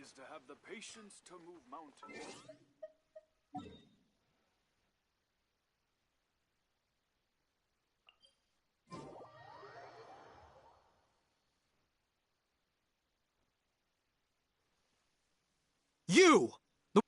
is to have the patience to move mountains. You! Oh no!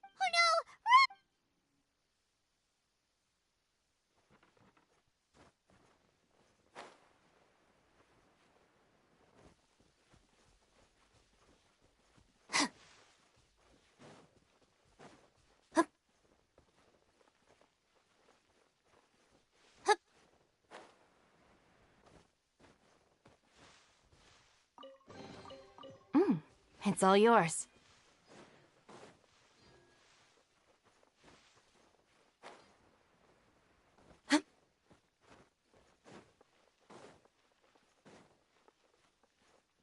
It's all yours.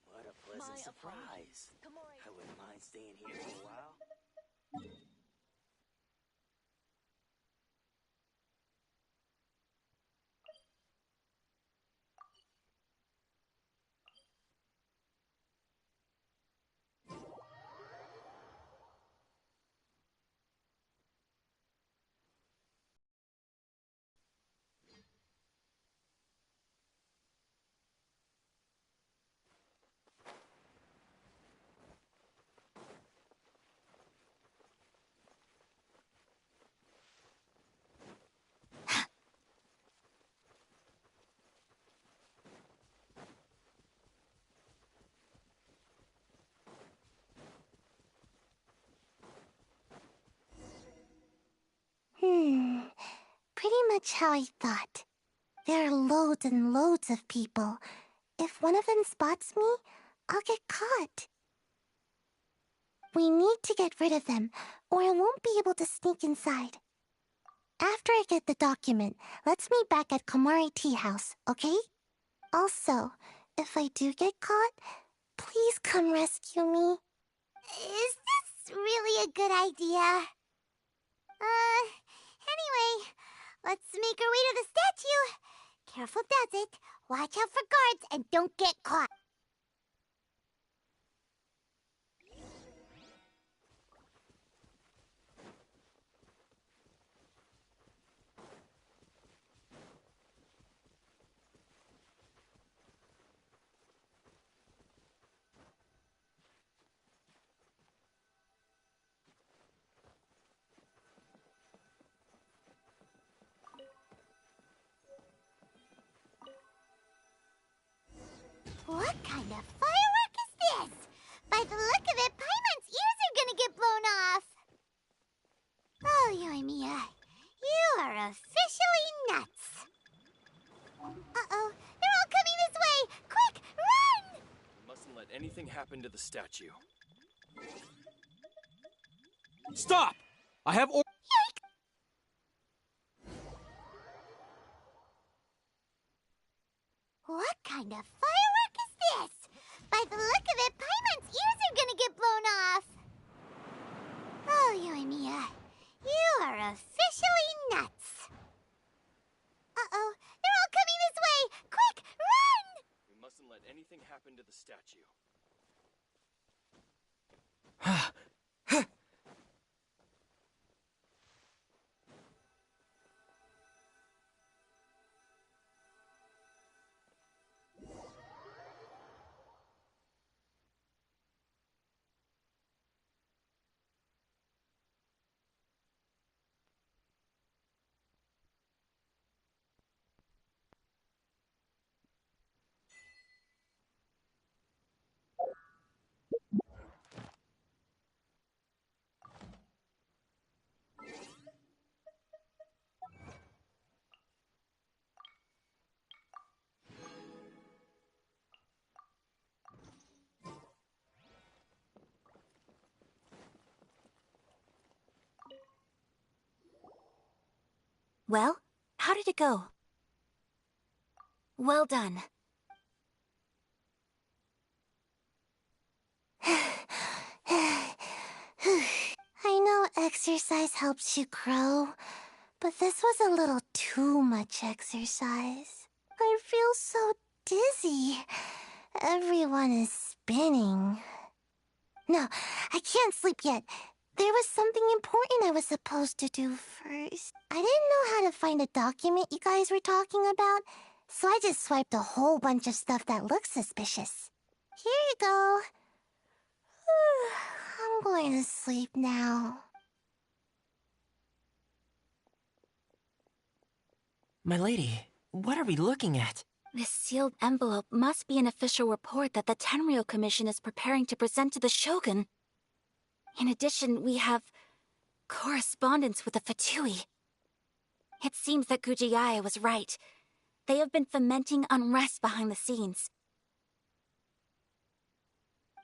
What a pleasant surprise. I wouldn't mind staying here for a while. Pretty much how I thought. There are loads and loads of people. If one of them spots me, I'll get caught. We need to get rid of them, or I won't be able to sneak inside. After I get the document, let's meet back at Komari Tea House, okay? Also, if I do get caught, please come rescue me. Is this really a good idea? Anyway, let's make our way to the statue. Careful does it. Watch out for guards and don't get caught. What kind of firework is this? By the look of it, Paimon's ears are gonna get blown off. Oh, Yoimiya, you are officially nuts. Uh-oh, they're all coming this way! Quick, run! We mustn't let anything happen to the statue. Stop! I have or- What kind of firework is this? By the look of it, Paimon's ears are gonna get blown off. Oh, Yoimiya, you are officially nuts. Uh-oh, they're all coming this way! Quick, run! We mustn't let anything happen to the statue. Well, how did it go? Well done. I know exercise helps you grow, but this was a little too much exercise. I feel so dizzy. Everyone is spinning. No, I can't sleep yet. There was something important I was supposed to do first. I didn't know how to find a document you guys were talking about, so I just swiped a whole bunch of stuff that looks suspicious. Here you go. I'm going to sleep now. My lady, what are we looking at? This sealed envelope must be an official report that the Tenryou Commission is preparing to present to the Shogun. In addition, we have correspondence with the Fatui. It seems that Gujiae was right. They have been fomenting unrest behind the scenes.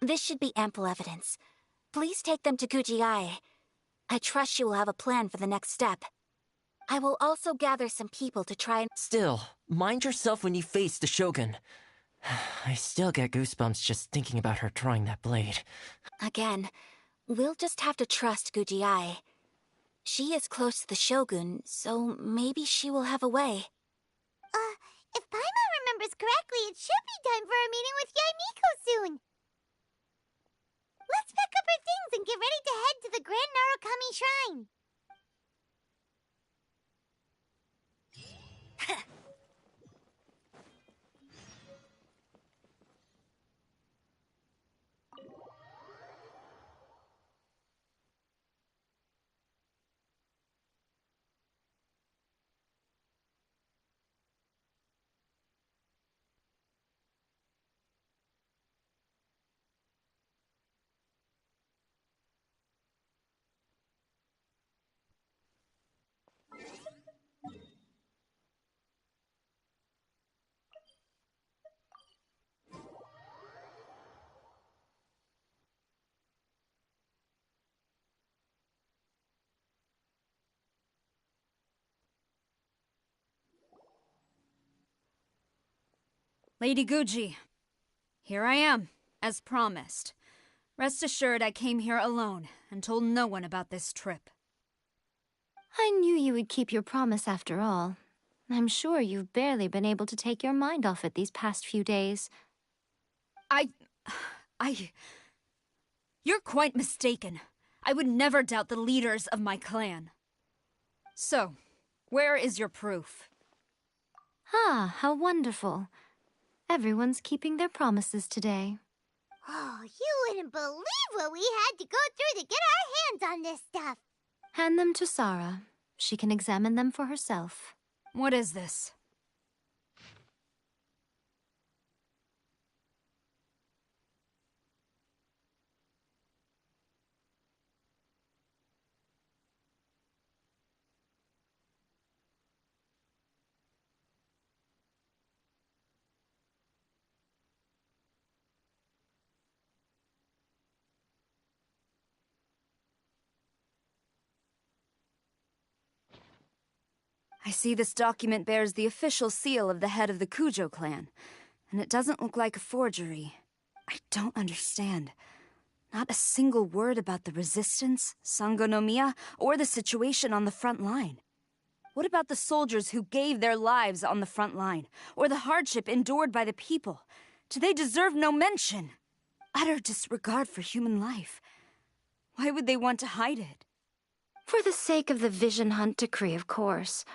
This should be ample evidence. Please take them to Gujiae. I trust she will have a plan for the next step. I will also gather some people to try and— Still, mind yourself when you face the Shogun. I still get goosebumps just thinking about her drawing that blade. Again, we'll just have to trust Gujiae. She is close to the Shogun, so maybe she will have a way. If Paimon remembers correctly, it should be time for a meeting with Yaimiko soon. Let's pack up our things and get ready to head to the Grand Narukami Shrine. Lady Guji, here I am, as promised. Rest assured I came here alone and told no one about this trip. I knew you would keep your promise after all. I'm sure you've barely been able to take your mind off it these past few days. You're quite mistaken. I would never doubt the leaders of my clan. So, where is your proof? Ah, how wonderful. Everyone's keeping their promises today. Oh, you wouldn't believe what we had to go through to get our hands on this stuff. Hand them to Sarah. She can examine them for herself. What is this? I see this document bears the official seal of the head of the Kujo clan, and it doesn't look like a forgery. I don't understand. Not a single word about the resistance, Sangonomiya, or the situation on the front line. What about the soldiers who gave their lives on the front line, or the hardship endured by the people? Do they deserve no mention? Utter disregard for human life. Why would they want to hide it? For the sake of the Vision Hunt decree, of course.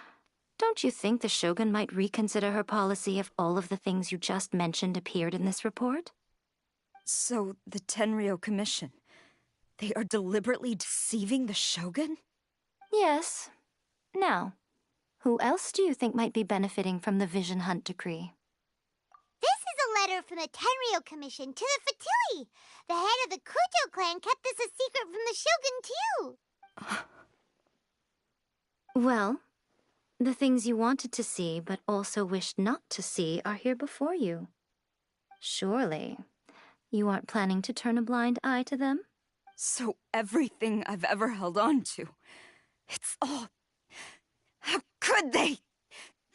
Don't you think the Shogun might reconsider her policy if all of the things you just mentioned appeared in this report? So, the Tenryou Commission, they are deliberately deceiving the Shogun? Yes. Now, who else do you think might be benefiting from the Vision Hunt decree? This is a letter from the Tenryou Commission to the Fatui. The head of the Kujo clan kept this a secret from the Shogun, too. Well, the things you wanted to see but also wished not to see are here before you. Surely, you aren't planning to turn a blind eye to them? So everything I've ever held on to, it's all... How could they?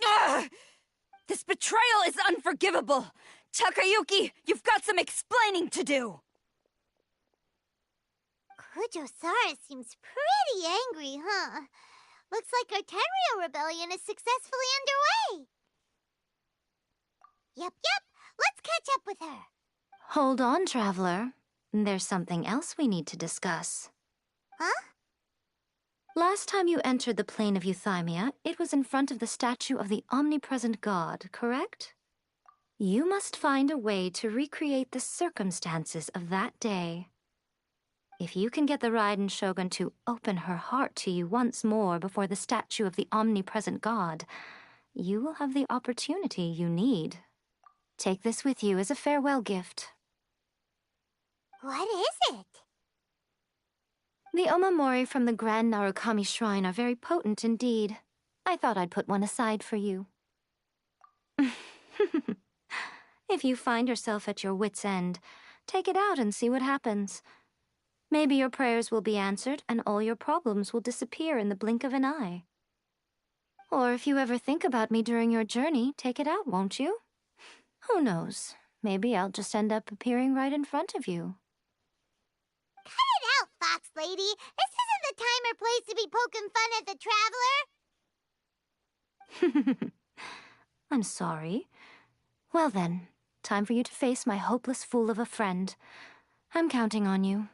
Ugh! This betrayal is unforgivable! Takayuki, you've got some explaining to do! Kujo-Sara seems pretty angry, huh? Looks like our Tenryou rebellion is successfully underway. Yep. Let's catch up with her. Hold on, Traveler. There's something else we need to discuss. Huh? Last time you entered the plane of Euthymia, it was in front of the statue of the omnipresent god, correct? You must find a way to recreate the circumstances of that day. If you can get the Raiden Shogun to open her heart to you once more before the statue of the omnipresent god, you will have the opportunity you need. Take this with you as a farewell gift. What is it? The omamori from the Grand Narukami Shrine are very potent indeed. I thought I'd put one aside for you. If you find yourself at your wit's end, take it out and see what happens. Maybe your prayers will be answered and all your problems will disappear in the blink of an eye. Or if you ever think about me during your journey, take it out, won't you? Who knows? Maybe I'll just end up appearing right in front of you. Cut it out, Fox Lady. This isn't the time or place to be poking fun at the Traveler. I'm sorry. Well then, time for you to face my hopeless fool of a friend. I'm counting on you.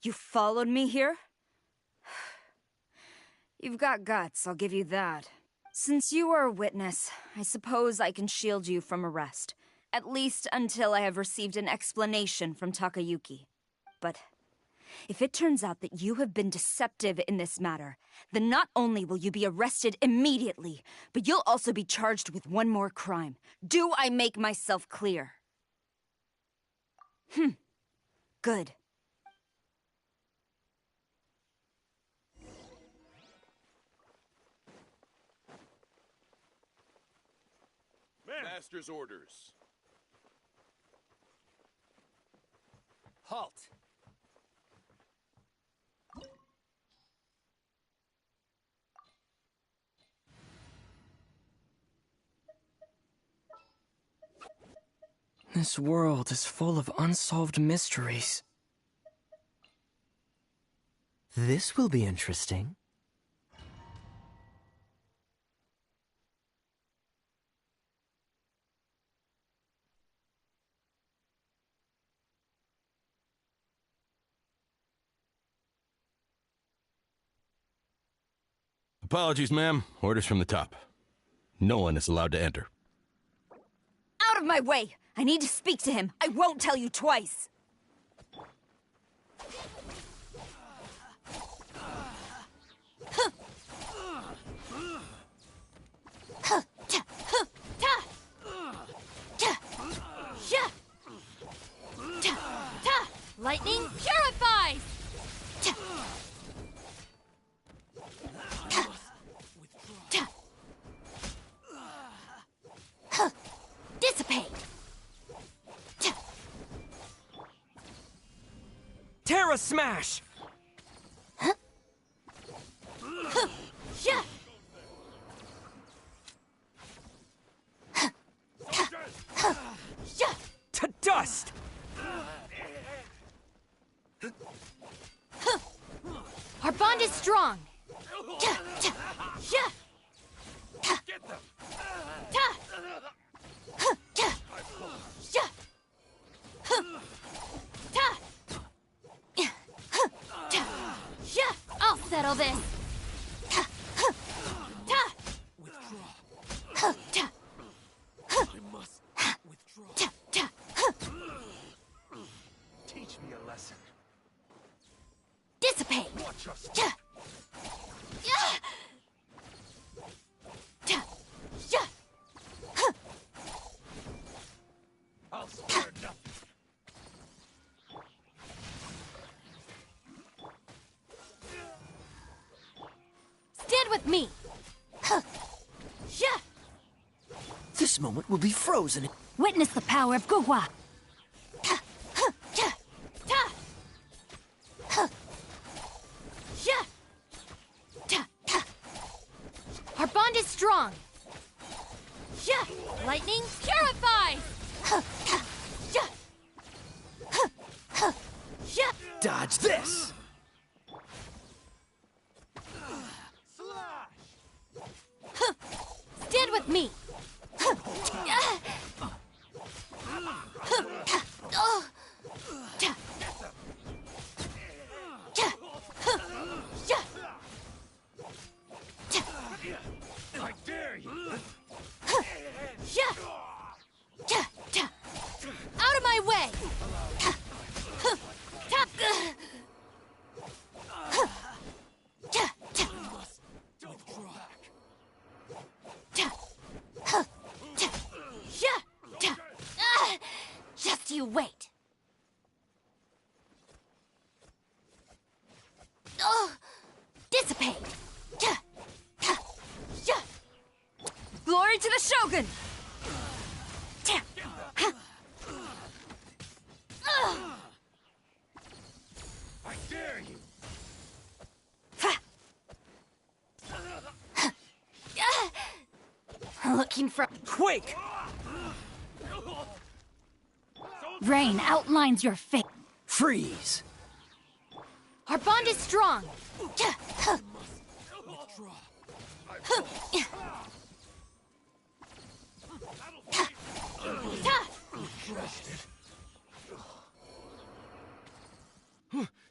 You followed me here? You've got guts, I'll give you that. Since you are a witness, I suppose I can shield you from arrest. At least until I have received an explanation from Takayuki. But if it turns out that you have been deceptive in this matter, then not only will you be arrested immediately, but you'll also be charged with one more crime. Do I make myself clear? Good. Master's orders. Halt! This world is full of unsolved mysteries. This will be interesting. Apologies, ma'am. Orders from the top. No one is allowed to enter. Out of my way! I need to speak to him. I won't tell you twice. Lightning purifies! Dissipate! Terra Smash! To dust! Our bond is strong! Get them! I'll settle this! I must withdraw. Teach me a lesson. Dissipate! Watch your step. I'll spare nothing. with me! This moment will be frozen. Witness the power of Gugwa! Our bond is strong! Lightning purifies! Dodge this! Stand with me! I dare you! Out of my way! Just you wait. Dissipate. Glory to the Shogun! I dare you! Looking for... Quake! Rain outlines your fate. Freeze! Our bond is strong.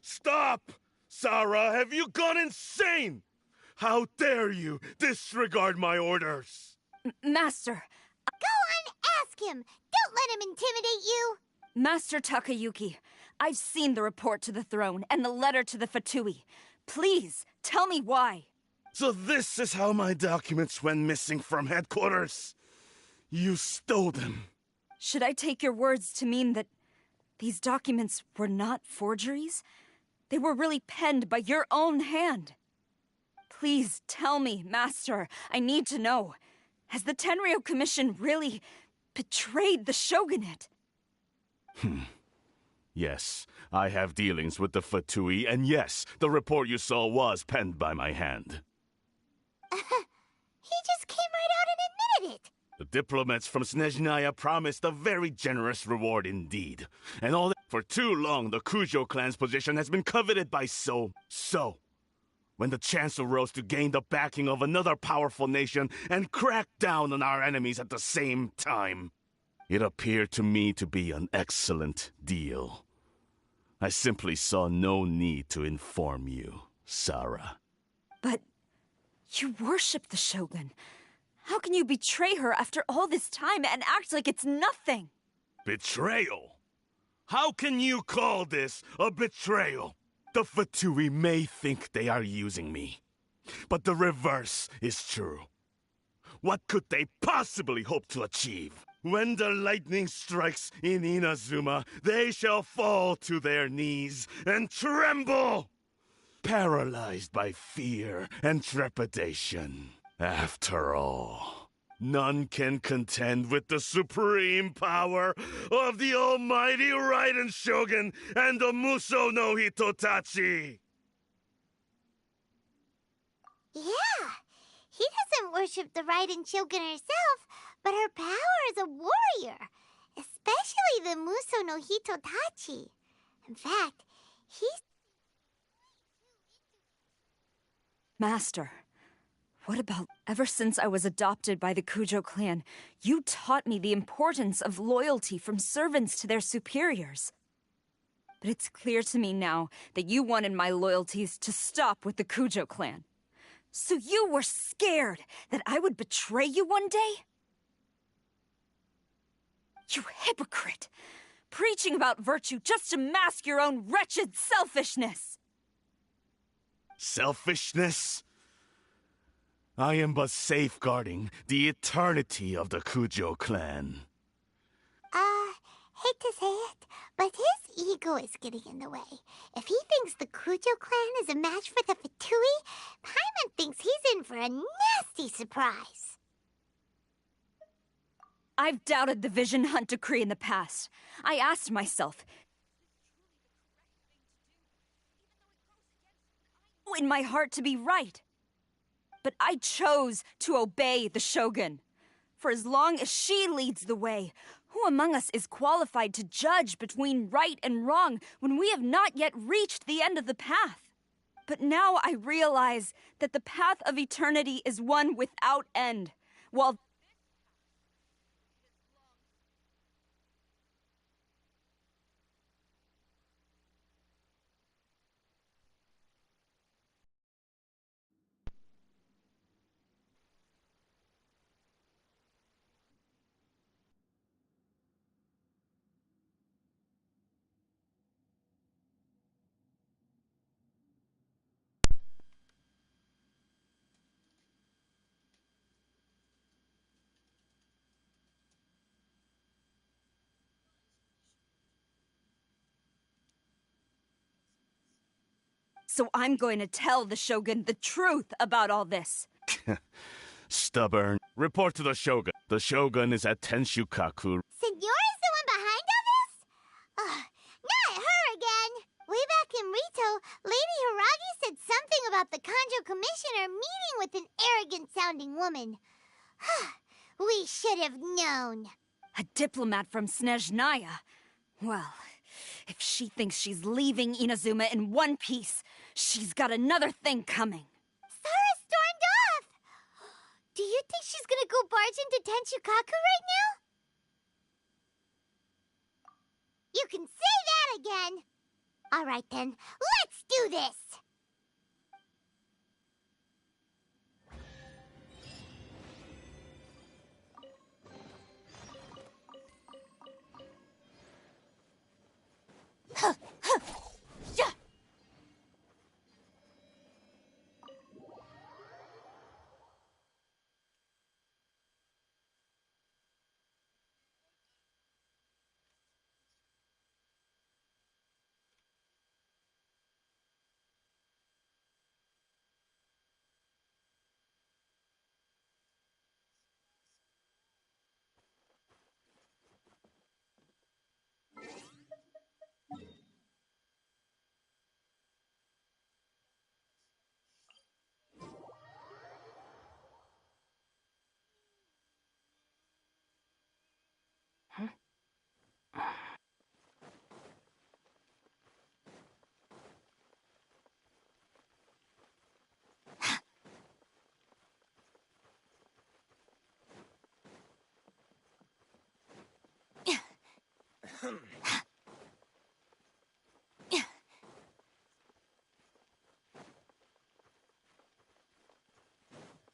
Stop! Sarah, have you gone insane? How dare you disregard my orders? Master! Go on, ask him! Don't let him intimidate you! Master Takayuki, I've seen the report to the throne and the letter to the Fatui. Please, tell me why. So this is how my documents went missing from headquarters. You stole them. Should I take your words to mean that these documents were not forgeries? They were really penned by your own hand. Please tell me, Master. I need to know. Has the Tenryo Commission really betrayed the shogunate? Yes, I have dealings with the Fatui, and yes, the report you saw was penned by my hand. He just came right out and admitted it! The diplomats from Snezhnaya promised a very generous reward indeed. And all that for too long, the Kujo clan's position has been coveted by So. When the chance arose to gain the backing of another powerful nation and crack down on our enemies at the same time, it appeared to me to be an excellent deal. I simply saw no need to inform you, Sarah. But you worship the Shogun. How can you betray her after all this time and act like it's nothing? Betrayal? How can you call this a betrayal? The Fatui may think they are using me, but the reverse is true. What could they possibly hope to achieve? When the lightning strikes in Inazuma, they shall fall to their knees and tremble, paralyzed by fear and trepidation. After all, none can contend with the supreme power of the almighty Raiden Shogun and the Muso no Hitotachi! Yeah, he doesn't worship the Raiden Shogun herself, but her power as a warrior, especially the Muso no Hitotachi. In fact, he's... Master, what about ever since I was adopted by the Kujo clan, you taught me the importance of loyalty from servants to their superiors. But it's clear to me now that you wanted my loyalties to stop with the Kujo clan. So you were scared that I would betray you one day? You hypocrite! Preaching about virtue just to mask your own wretched selfishness! Selfishness? I am but safeguarding the eternity of the Kujo clan. Hate to say it, but his ego is getting in the way. If he thinks the Cujo clan is a match for the Fatui, Paimon thinks he's in for a nasty surprise. I've doubted the Vision Hunt decree in the past. I asked myself, in my heart to be right. But I chose to obey the Shogun. For as long as she leads the way, who among us is qualified to judge between right and wrong when we have not yet reached the end of the path? But now I realize that the path of eternity is one without end, while so I'm going to tell the Shogun the truth about all this. Stubborn. Report to the Shogun. The Shogun is at Tenshukaku. Signora's the one behind all this? Not her again. Way back in Rito, Lady Hiragi said something about the Kanjo Commissioner meeting with an arrogant-sounding woman. We should have known. A diplomat from Snezhnaya. Well, if she thinks she's leaving Inazuma in one piece, she's got another thing coming. Sara stormed off! Do you think she's gonna go barge into Tenshukaku right now? You can say that again! Alright then, let's do this!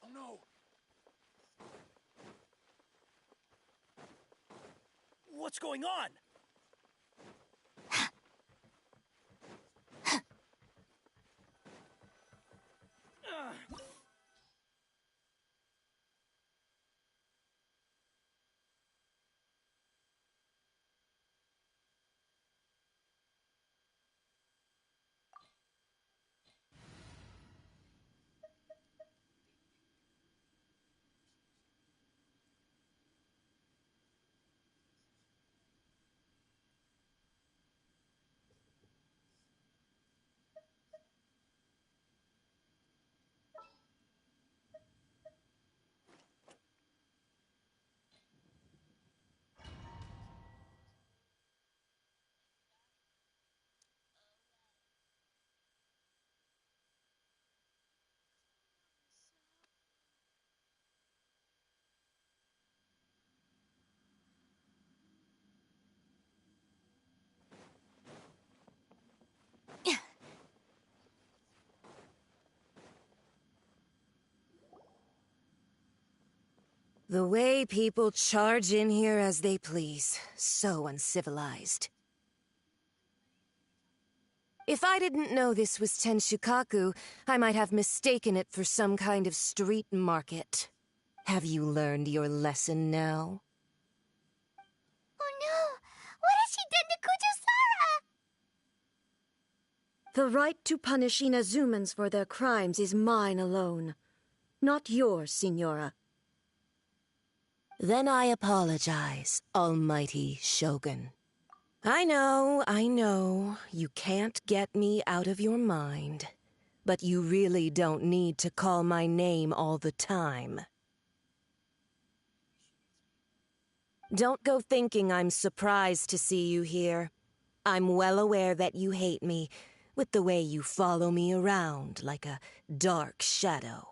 Oh no! What's going on? The way people charge in here as they please. So uncivilized. If I didn't know this was Tenshukaku, I might have mistaken it for some kind of street market. Have you learned your lesson now? Oh no! What The right to punish Inazumans for their crimes is mine alone, not yours, Signora. Then I apologize, Almighty Shogun. I know, you can't get me out of your mind. But you really don't need to call my name all the time. Don't go thinking I'm surprised to see you here. I'm well aware that you hate me, with the way you follow me around like a dark shadow.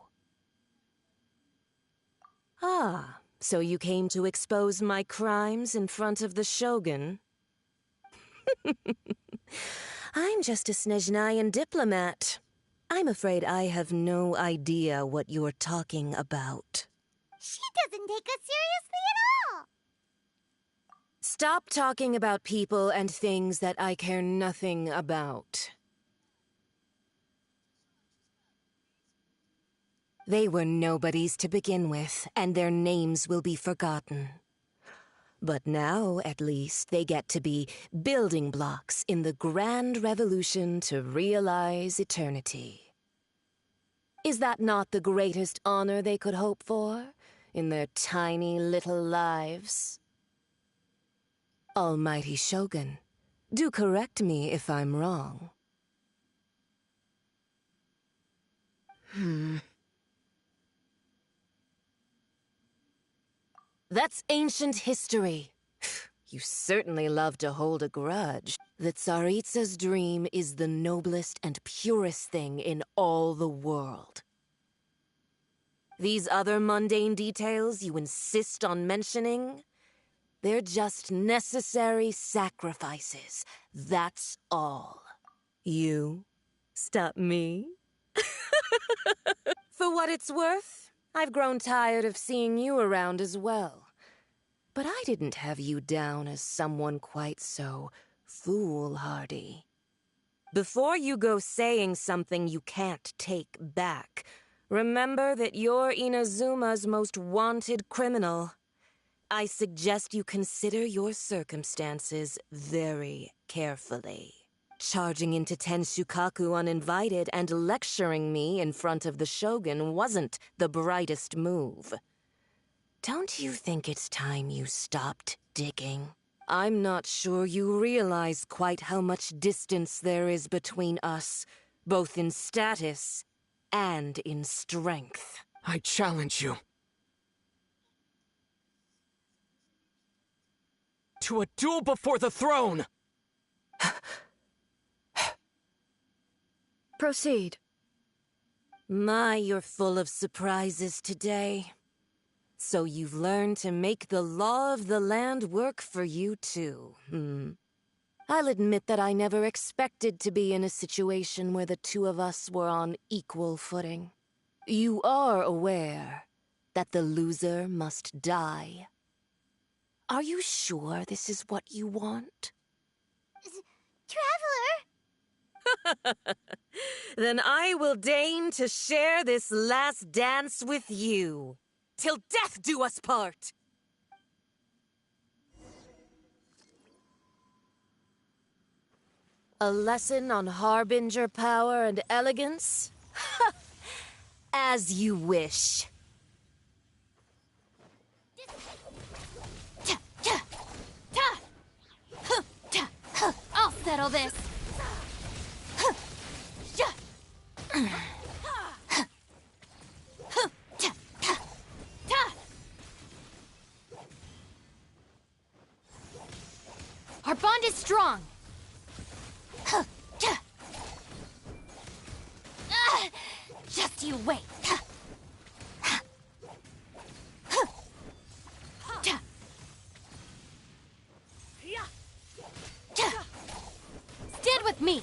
Ah, so you came to expose my crimes in front of the Shogun? I'm just a Snezhnayan diplomat. I'm afraid I have no idea what you're talking about. She doesn't take us seriously at all! Stop talking about people and things that I care nothing about. They were nobodies to begin with, and their names will be forgotten. But now, at least, they get to be building blocks in the grand revolution to realize eternity. Is that not the greatest honor they could hope for in their tiny little lives? Almighty Shogun, do correct me if I'm wrong. That's ancient history. You certainly love to hold a grudge. The Tsaritsa's dream is the noblest and purest thing in all the world. These other mundane details you insist on mentioning, they're just necessary sacrifices. That's all. You stop me? For what it's worth, I've grown tired of seeing you around as well. But I didn't have you down as someone quite so foolhardy. Before you go saying something you can't take back, remember that you're Inazuma's most wanted criminal. I suggest you consider your circumstances very carefully. Charging into Tenshukaku uninvited and lecturing me in front of the Shogun wasn't the brightest move. Don't you think it's time you stopped digging? I'm not sure you realize quite how much distance there is between us, both in status and in strength. I challenge you to a duel before the throne! Proceed. My, you're full of surprises today. So you've learned to make the law of the land work for you too, I'll admit that I never expected to be in a situation where the two of us were on equal footing. You are aware that the loser must die. Are you sure this is what you want? Traveler! Then I will deign to share this last dance with you. Till death do us part! A lesson on harbinger power and elegance? As you wish. I'll settle this. Our bond is strong. Just you wait. Stand with me.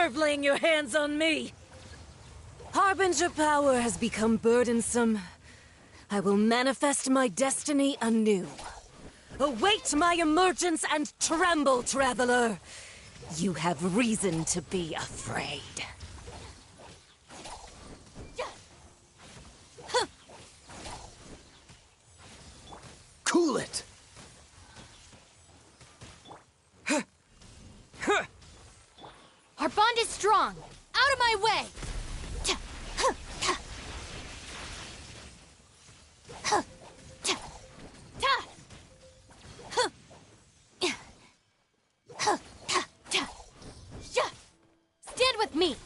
deserve laying your hands on me! Harbinger power has become burdensome. I will manifest my destiny anew. Await my emergence and tremble, traveler! You have reason to be afraid. Cool it! Our bond is strong! Out of my way! Stand with me!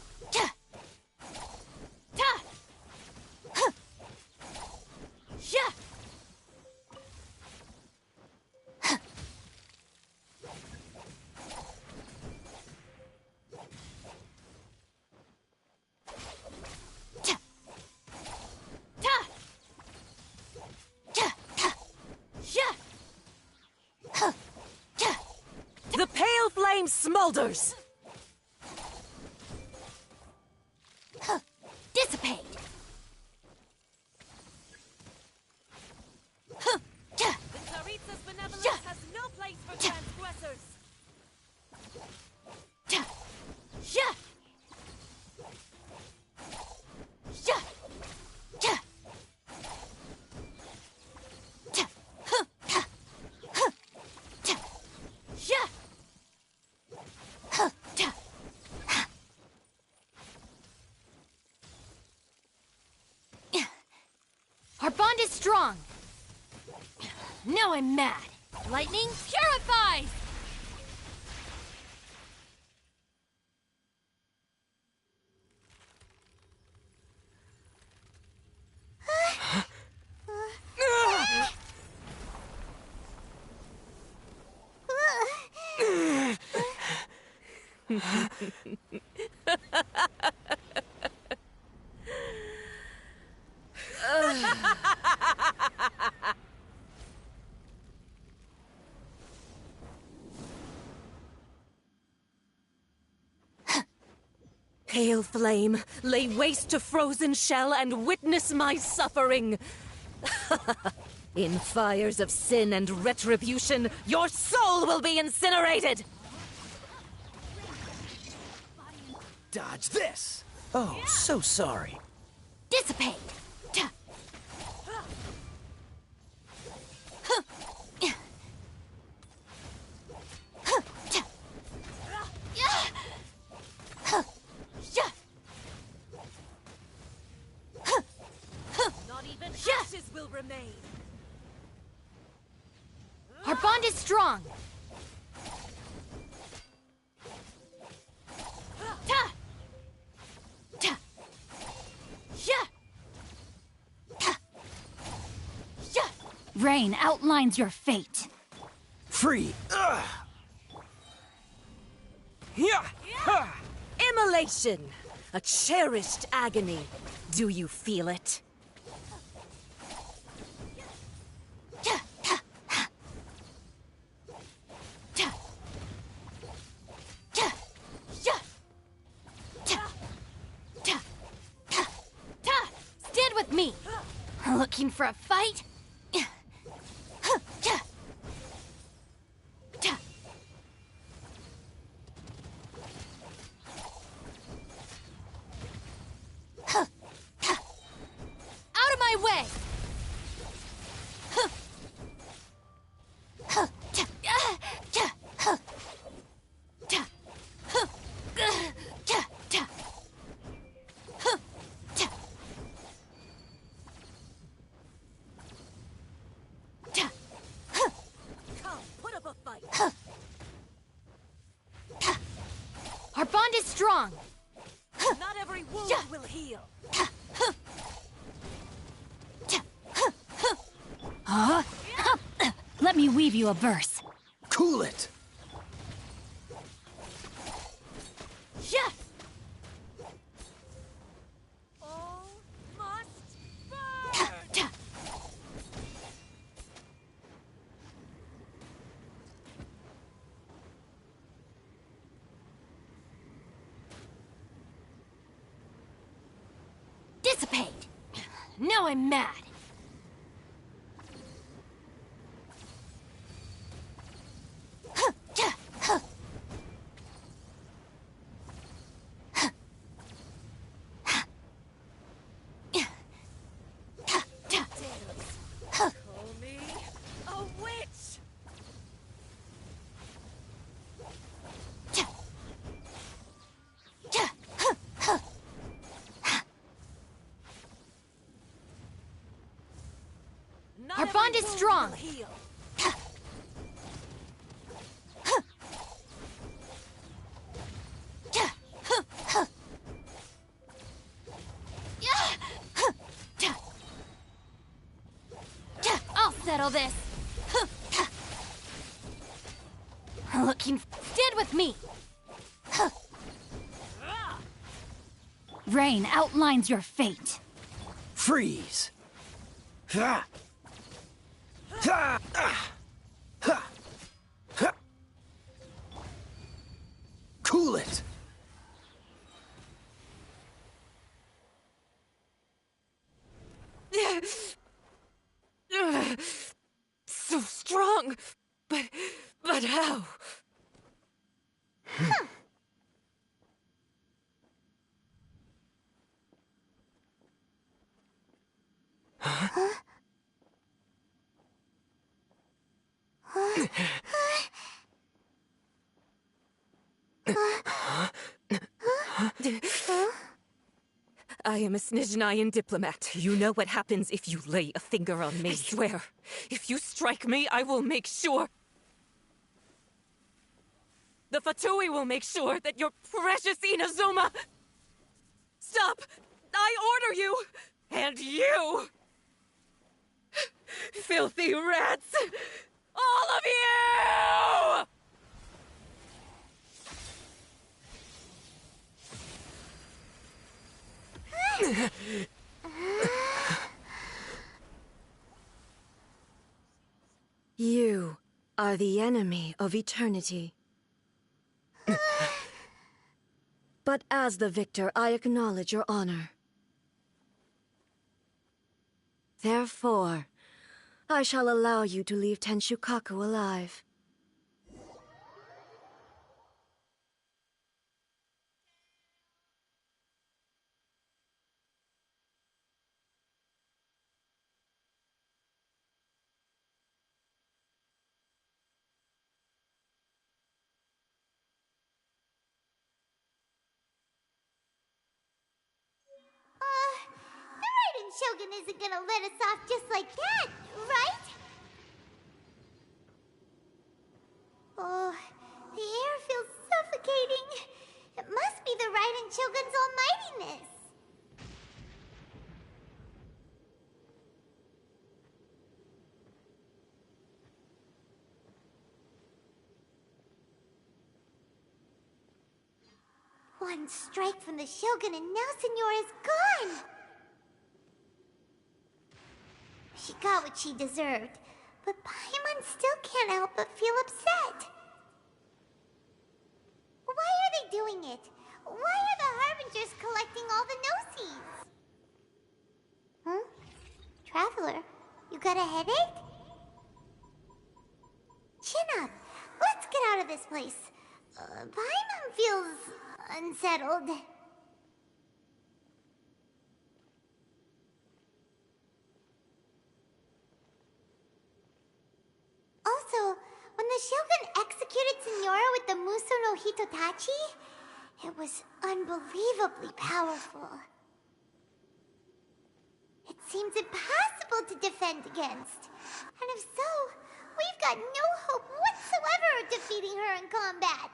The pale flame smolders! Dissipate! The Tsaritsa's benevolence has no place for transgressors! Our bond is strong! Now I'm mad! Lightning purifies! Pale flame, lay waste to frozen shell and witness my suffering! In fires of sin and retribution, your soul will be incinerated! Dodge this! Oh, so sorry. Dissipate! Not even ashes will remain! Our bond is strong! Rain outlines your fate. Free! Ugh. Immolation! A cherished agony. Do you feel it? Stand with me! Looking for a fight? Out of my way! Come, put up a fight! Our bond is strong! Not every wound will heal! Huh? Let me weave you a verse. Cool it! All must burn! Now I'm mad. Our bond is strong. I'll settle this. Looking. Stand with me. Rain outlines your fate. Freeze! Ha! Ha! Ah! Ha! Ha! Cool it! So strong! But how? I am a Snezhnayan diplomat. You know what happens if you lay a finger on me. I swear, if you strike me, I will make sure... The Fatui will make sure that your precious Inazuma... Stop! I order you! And you! Filthy rats! All of you! You are the enemy of eternity. But as the victor, I acknowledge your honor. Therefore, I shall allow you to leave Tenshukaku alive. The Raiden Shogun isn't gonna let us off just like that, right? Oh, the air feels suffocating. It must be the Raiden Shogun's almightiness. One strike from the Shogun and now Signora's gone! She got what she deserved, but Paimon still can't help but feel upset. Why are they doing it? Why are the Harbingers collecting all the no-seeds? Huh? Traveler, you got a headache? Chin up. Let's get out of this place. Paimon feels unsettled. Also, when the Shogun executed Signora with the Muso no Hitotachi, it was unbelievably powerful. It seems impossible to defend against. And if so, we've got no hope whatsoever of defeating her in combat.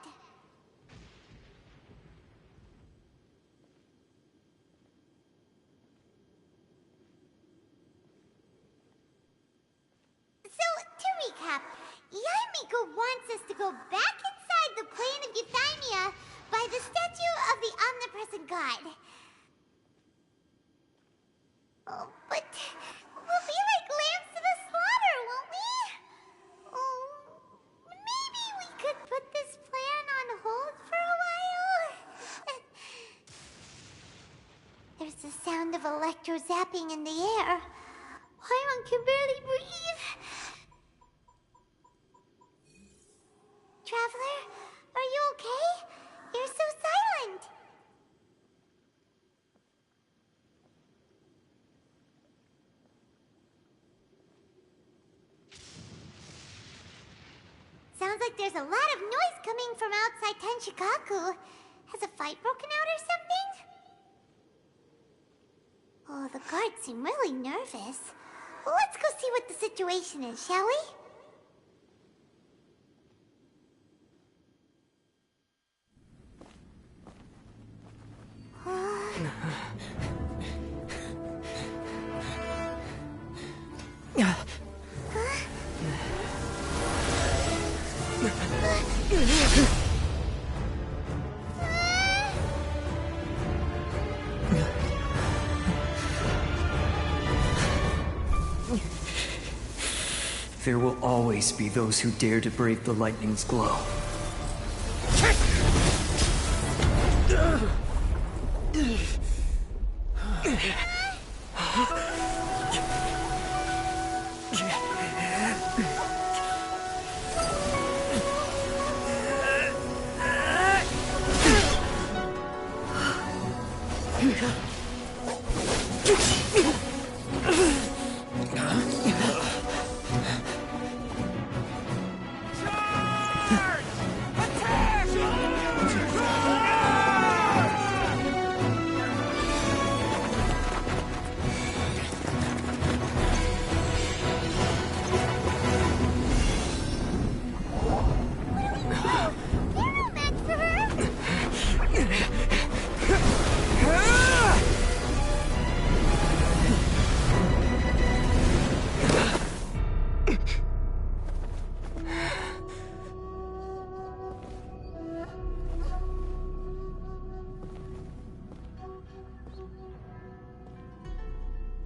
So, to recap, Yaimiko wants us to go back inside the plane of Euthymia by the statue of the omnipresent god. Oh, but we'll be like lambs to the slaughter, won't we? Oh, maybe we could put this plan on hold for a while? There's the sound of Electro's zapping in the air. Paimon can barely breathe. Traveler, are you okay? You're so silent. Sounds like there's a lot of noise coming from outside Tenshikaku. Has a fight broken out or something? Oh, the guards seem really nervous. Well, let's go see what the situation is, shall we? There will always be those who dare to brave the lightning's glow.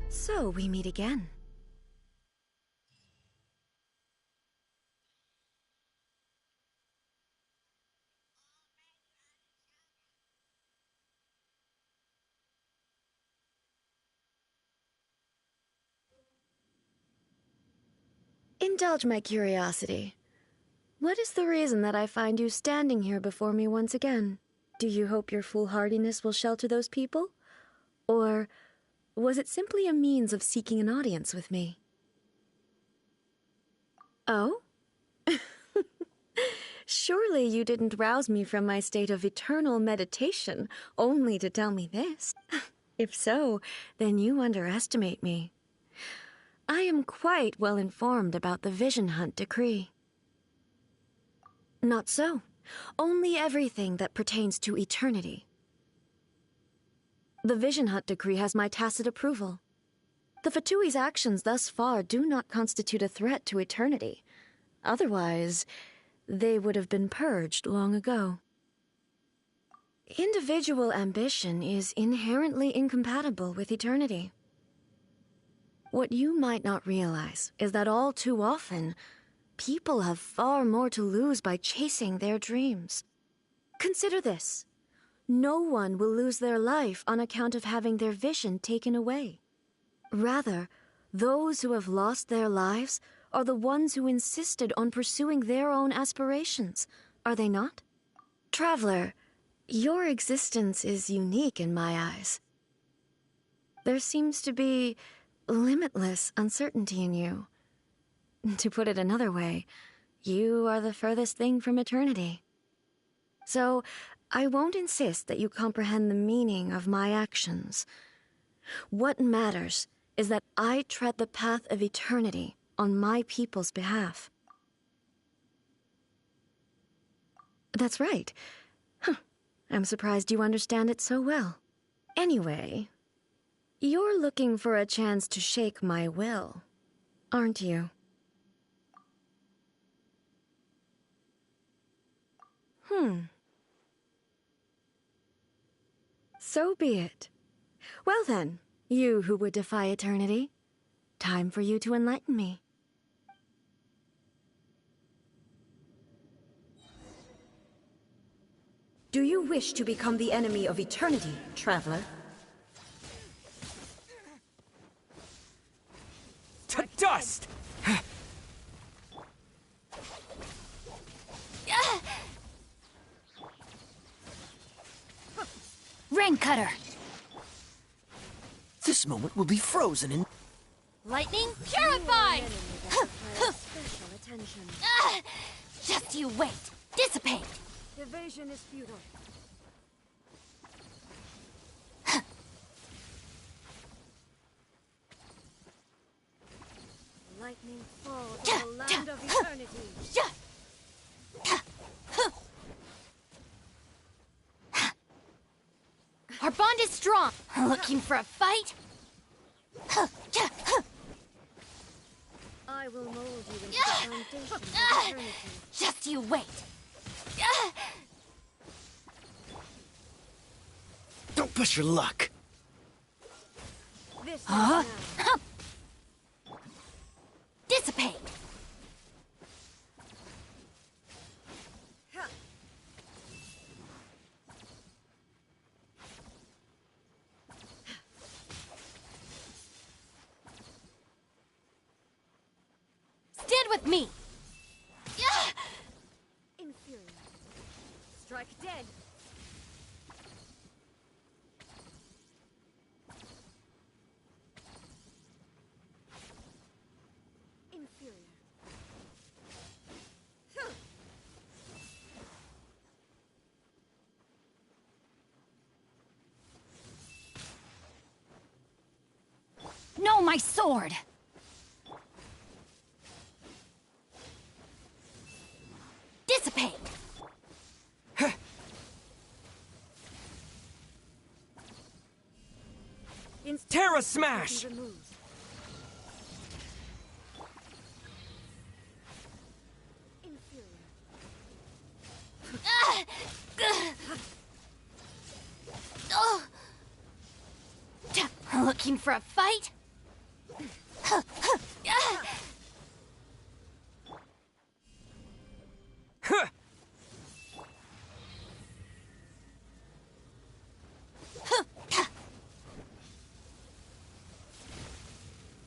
So, we meet again. Indulge my curiosity. What is the reason that I find you standing here before me once again? Do you hope your foolhardiness will shelter those people? Or was it simply a means of seeking an audience with me? Oh? Surely you didn't rouse me from my state of eternal meditation only to tell me this. If so, then you underestimate me. I am quite well informed about the Vision Hunt decree. Not so. Only everything that pertains to eternity. The Vision Hunt decree has my tacit approval. The Fatui's actions thus far do not constitute a threat to eternity. Otherwise, they would have been purged long ago. Individual ambition is inherently incompatible with eternity. What you might not realize is that all too often, people have far more to lose by chasing their dreams. Consider this. No one will lose their life on account of having their vision taken away. Rather, those who have lost their lives are the ones who insisted on pursuing their own aspirations, are they not? Traveler, your existence is unique in my eyes. There seems to be limitless uncertainty in you. To put it another way, you are the furthest thing from eternity. So, I won't insist that you comprehend the meaning of my actions. What matters is that I tread the path of eternity on my people's behalf. That's right. I'm surprised you understand it so well. Anyway, you're looking for a chance to shake my will, aren't you? So be it. Well then, you who would defy eternity, time for you to enlighten me. Do you wish to become the enemy of eternity, traveler? to dust! Rain Cutter! This moment will be frozen in... Lightning Purified! Special attention. Just you wait. Dissipate. Evasion is futile. Lightning fall to the land of eternity. Our bond is strong. Looking for a fight? I will mold you into the foundation of eternity. Just you wait. Don't push your luck. This is Huh? now. Dissipate. Stand with me. Inferior. Strike dead. Inferior. No, my sword. Dissipate. Terra Smash! Removed. Inferior. Looking for a fight?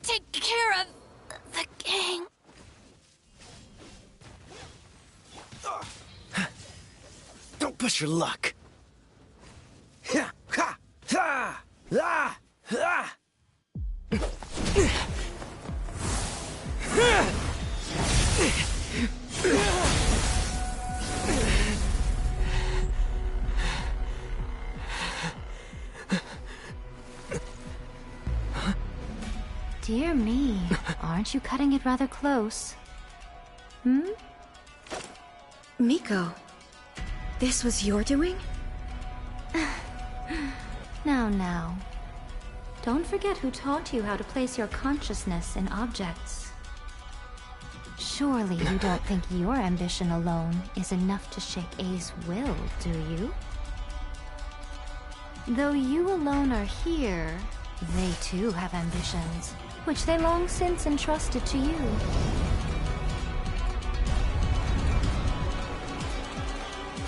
Take care of the gang. Don't push your luck. Ha! Ha! Ha! Ah! Ah! Dear me, aren't you cutting it rather close? Hmm? Miko, this was your doing? Now. Don't forget who taught you how to place your consciousness in objects. Surely you don't think your ambition alone is enough to shake A's will, do you? Though you alone are here, they too have ambitions, which they long since entrusted to you.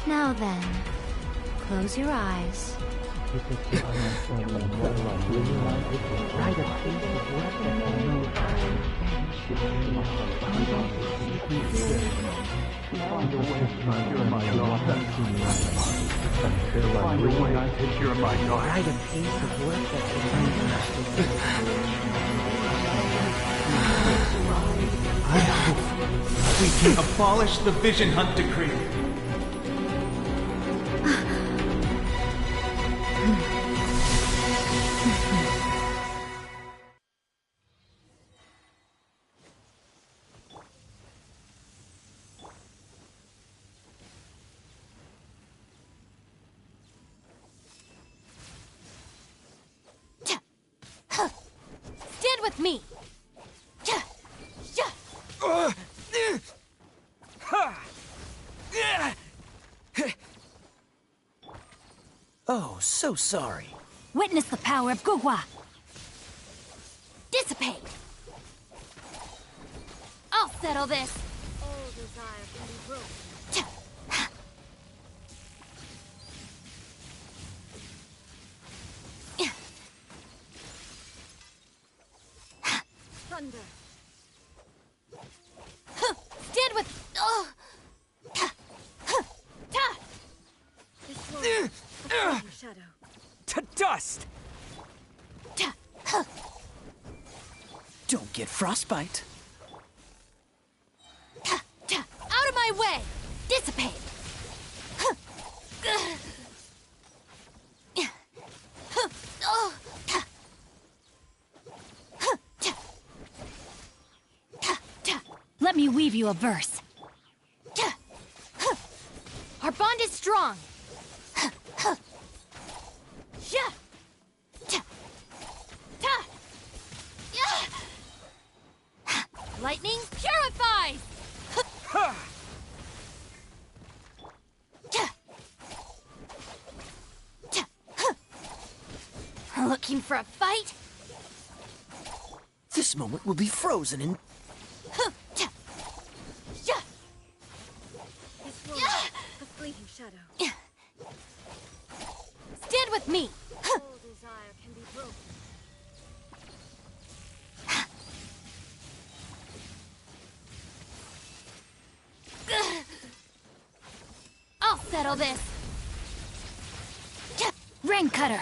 Now then, close your eyes. I hope we can abolish the Vision Hunt Decree. Stand with me. Oh, so sorry. Witness the power of Gugwa. Dissipate. I'll settle this. All desire can be broken. Thunder. Don't get frostbite. Out of my way! Dissipate! Let me weave you a verse. Our bond is strong. Lightning purifies! Looking for a fight? This moment will be frozen in... A fleeting shadow. Stand with me! All desire can be broken. I'll settle this! Rain cutter!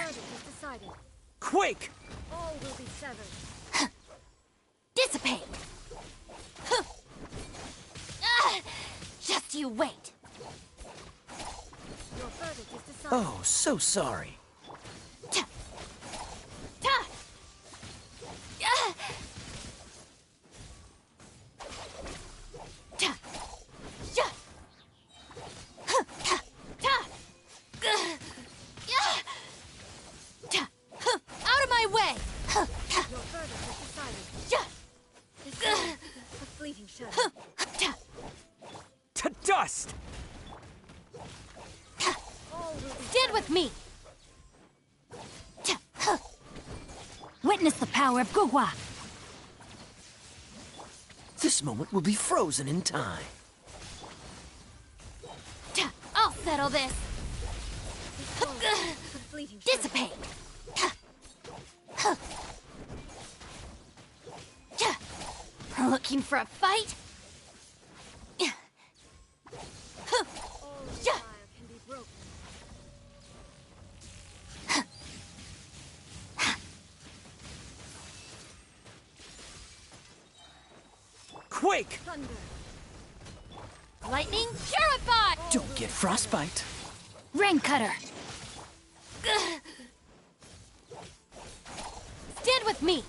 Quake! All will be severed. Dissipate! Just you wait! Your verdict is decided. Oh, so sorry. Out of my way! Your verdict is decided. A fleeting shadow. To dust! Stand with me! Witness the power of Gugwa! This moment will be frozen in time. I'll settle this! Dissipate! Looking for a fight? All desire can be broken. Quake! Thunder. Lightning purify! Don't get frostbite. Rain cutter! Stand with me!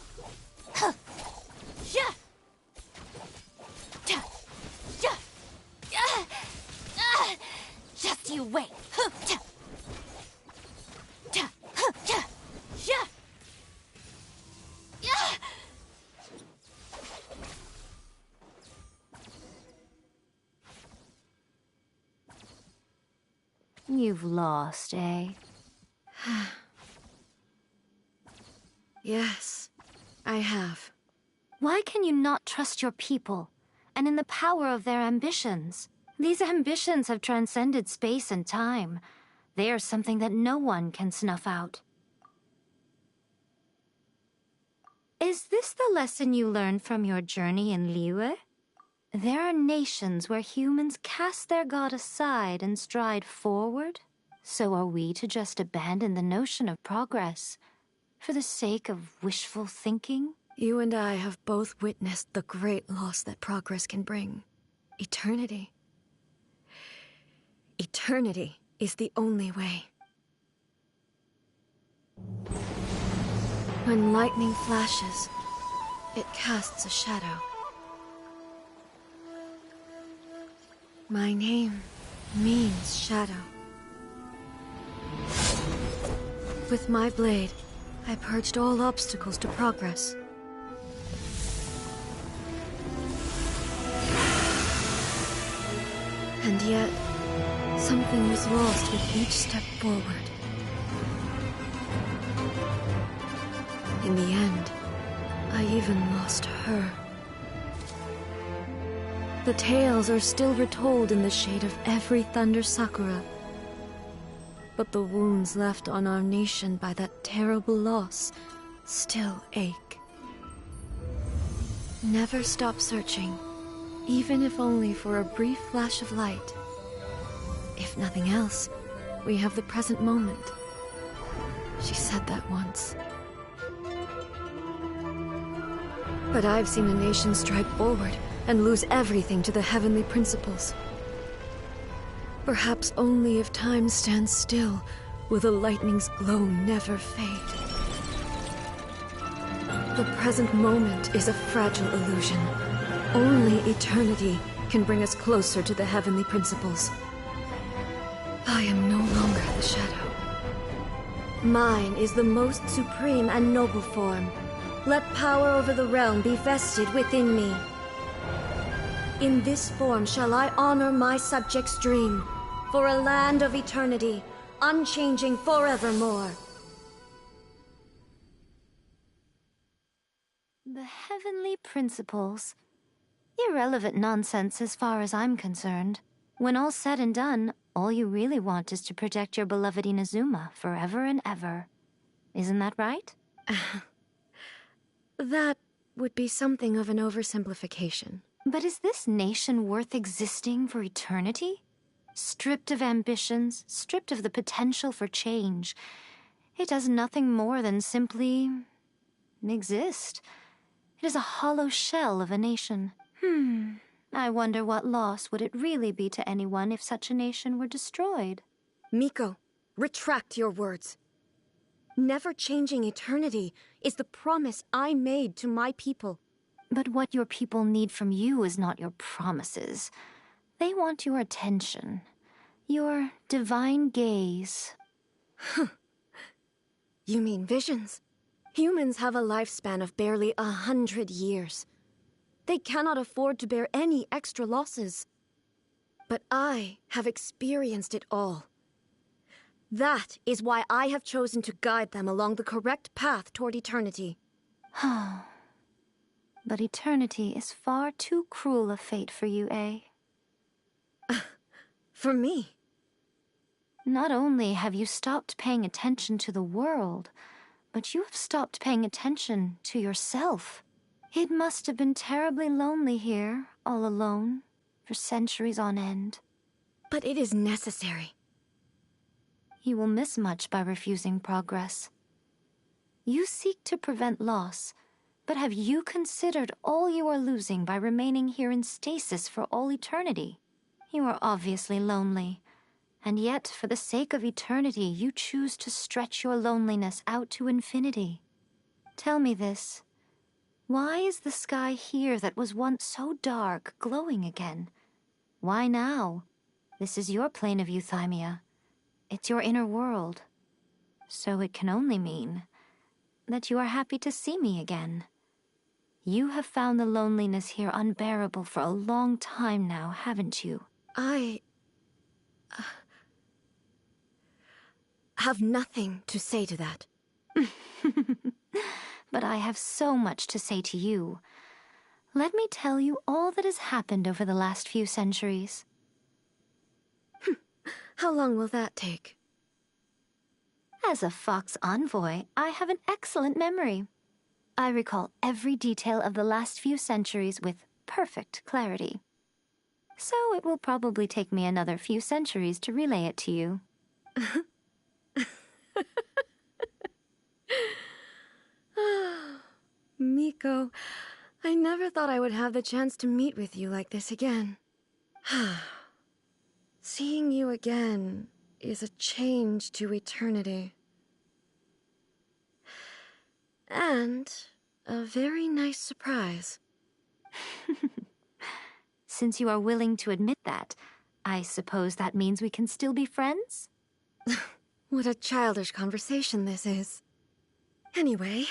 Just you wait! You've lost, eh? Yes, I have. Why can you not trust your people, and in the power of their ambitions? These ambitions have transcended space and time. They are something that no one can snuff out. Is this the lesson you learned from your journey in Liyue? There are nations where humans cast their god aside and stride forward. So are we to just abandon the notion of progress for the sake of wishful thinking? You and I have both witnessed the great loss that progress can bring. Eternity. Eternity is the only way. When lightning flashes, it casts a shadow. My name means shadow. With my blade, I purged all obstacles to progress. And yet, something was lost with each step forward. In the end, I even lost her. The tales are still retold in the shade of every Thunder Sakura. But the wounds left on our nation by that terrible loss still ache. Never stop searching, even if only for a brief flash of light. If nothing else, we have the present moment. She said that once. But I've seen a nation stride forward and lose everything to the heavenly principles. Perhaps only if time stands still will the lightning's glow never fade. The present moment is a fragile illusion. Only eternity can bring us closer to the heavenly principles. I am no longer the shadow. Mine is the most supreme and noble form. Let power over the realm be vested within me. In this form shall I honor my subjects' dream, for a land of eternity, unchanging forevermore. The heavenly principles. Irrelevant nonsense as far as I'm concerned. When all's said and done, all you really want is to protect your beloved Inazuma forever and ever. Isn't that right? That would be something of an oversimplification. But is this nation worth existing for eternity? Stripped of ambitions, stripped of the potential for change, it does nothing more than simply exist. It is a hollow shell of a nation. I wonder what loss would it really be to anyone if such a nation were destroyed? Miko, retract your words. Never-changing eternity is the promise I made to my people. But what your people need from you is not your promises. They want your attention. Your divine gaze. You mean visions? Humans have a lifespan of barely 100 years. They cannot afford to bear any extra losses. But I have experienced it all. That is why I have chosen to guide them along the correct path toward eternity. But eternity is far too cruel a fate for you, eh? For me? Not only have you stopped paying attention to the world, but you have stopped paying attention to yourself. It must have been terribly lonely here, all alone, for centuries on end. But it is necessary. You will miss much by refusing progress. You seek to prevent loss, but have you considered all you are losing by remaining here in stasis for all eternity? You are obviously lonely, and yet for the sake of eternity you choose to stretch your loneliness out to infinity. Tell me this. Why is the sky here that was once so dark glowing again? Why now? This is your plane of euthymia. It's your inner world. So it can only mean that you are happy to see me again. You have found the loneliness here unbearable for a long time now, haven't you? I have nothing to say to that. But I have so much to say to you. Let me tell you all that has happened over the last few centuries. How long will that take? As a Fox envoy, I have an excellent memory. I recall every detail of the last few centuries with perfect clarity. So it will probably take me another few centuries to relay it to you. Miko, I never thought I would have the chance to meet with you like this again. Seeing you again is a change to eternity. And a very nice surprise. Since you are willing to admit that, I suppose that means we can still be friends? What a childish conversation this is. Anyway,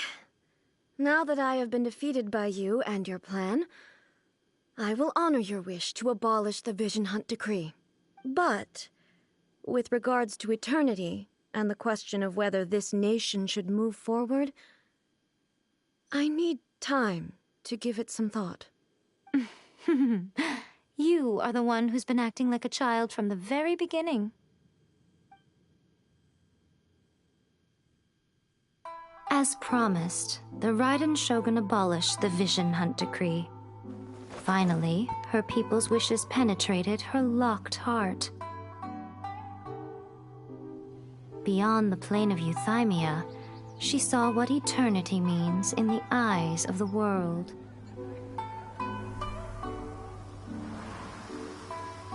now that I have been defeated by you and your plan, I will honor your wish to abolish the Vision Hunt Decree. But, with regards to eternity and the question of whether this nation should move forward, I need time to give it some thought. You are the one who's been acting like a child from the very beginning. As promised, the Raiden Shogun abolished the Vision Hunt Decree. Finally, her people's wishes penetrated her locked heart. Beyond the plane of euthymia, she saw what eternity means in the eyes of the world.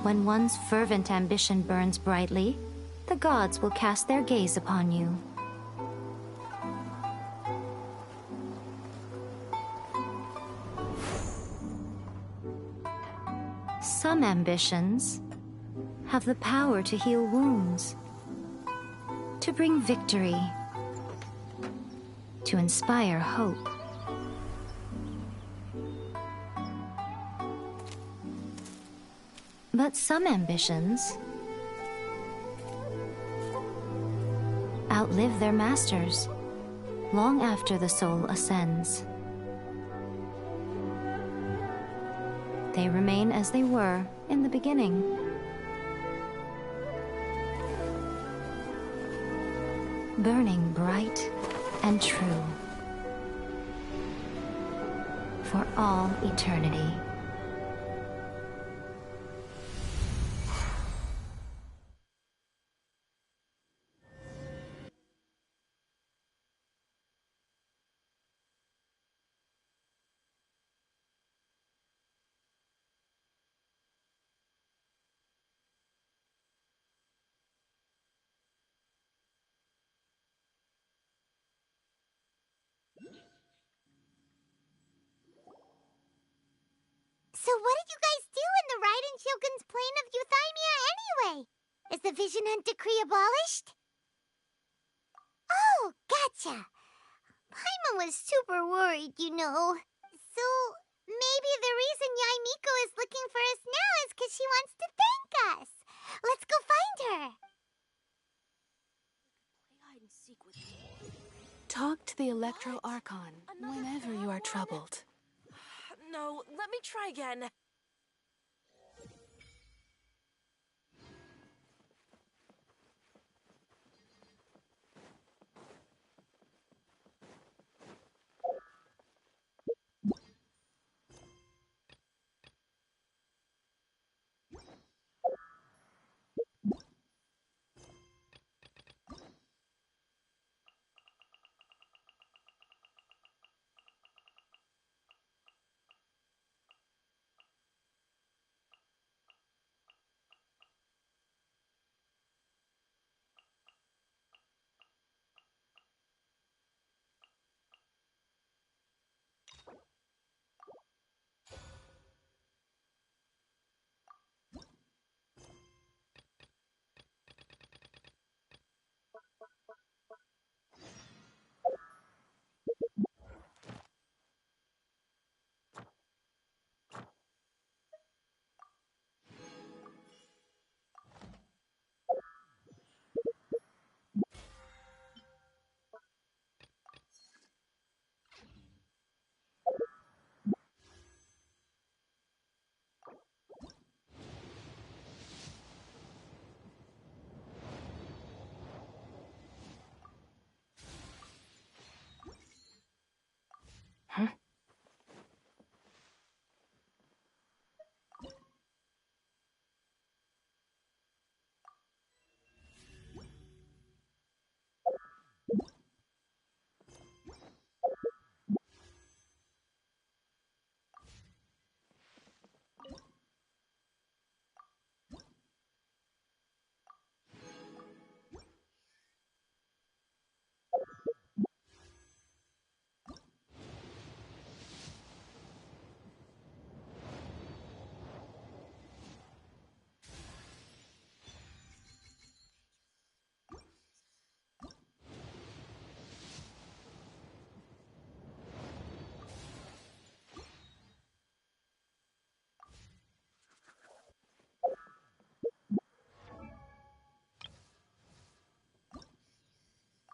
When one's fervent ambition burns brightly, the gods will cast their gaze upon you. Some ambitions have the power to heal wounds, to bring victory, to inspire hope. But some ambitions outlive their masters long after the soul ascends. They remain as they were in the beginning. Burning bright and true for all eternity. So what did you guys do in the Raiden Shogun's plane of Euthymia anyway? Is the Vision Hunt decree abolished? Oh, gotcha. Paimon was super worried, you know. So maybe the reason Yaimiko is looking for us now is because she wants to thank us. Let's go find her. Talk to the Electro Archon whenever you are troubled. No, let me try again.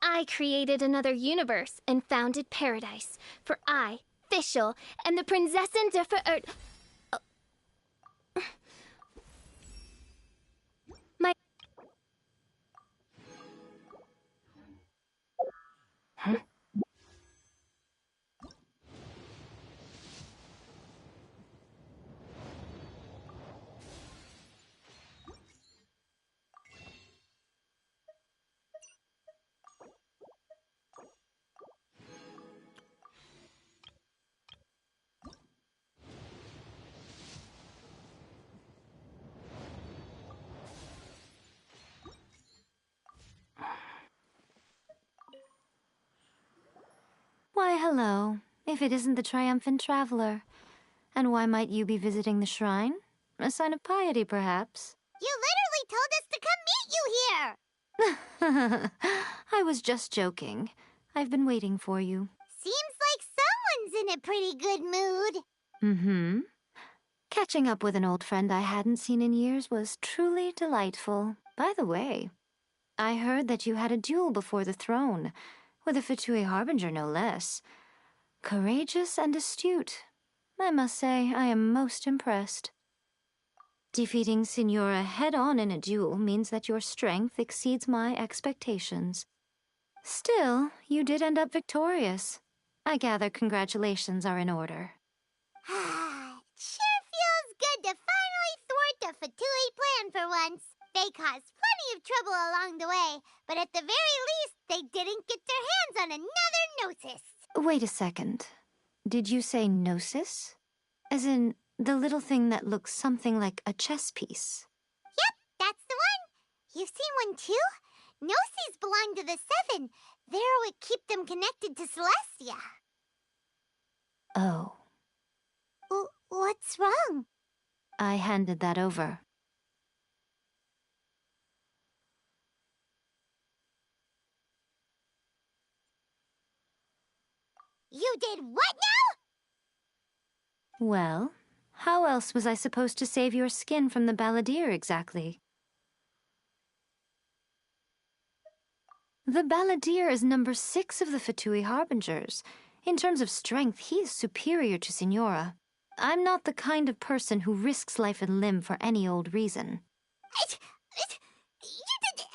I created another universe and founded paradise. For I, Fischl, am the Prinzessin de My... Why, hello, if it isn't the triumphant traveler. And why might you be visiting the shrine? A sign of piety, perhaps? You literally told us to come meet you here! I was just joking. I've been waiting for you. Seems like someone's in a pretty good mood. Mm-hmm. Catching up with an old friend I hadn't seen in years was truly delightful. By the way, I heard that you had a duel before the throne, with a Fatui Harbinger no less. Courageous and astute. I must say, I am most impressed. Defeating Signora head-on in a duel means that your strength exceeds my expectations. Still, you did end up victorious. I gather congratulations are in order. Sure feels good to finally thwart the Fatui plan for once. They caused plenty of trouble along the way, but at the very least, they didn't get their hands on another Gnosis. Wait a second. Did you say Gnosis? As in, the little thing that looks something like a chess piece? Yep, that's the one. You've seen one too? Gnosis belong to the Seven. They're what keep them connected to Celestia. Oh. What's wrong? I handed that over. You did what now? Well, how else was I supposed to save your skin from the balladeer exactly? The balladeer is number 6 of the Fatui Harbingers. In terms of strength, he is superior to Signora. I'm not the kind of person who risks life and limb for any old reason. You did...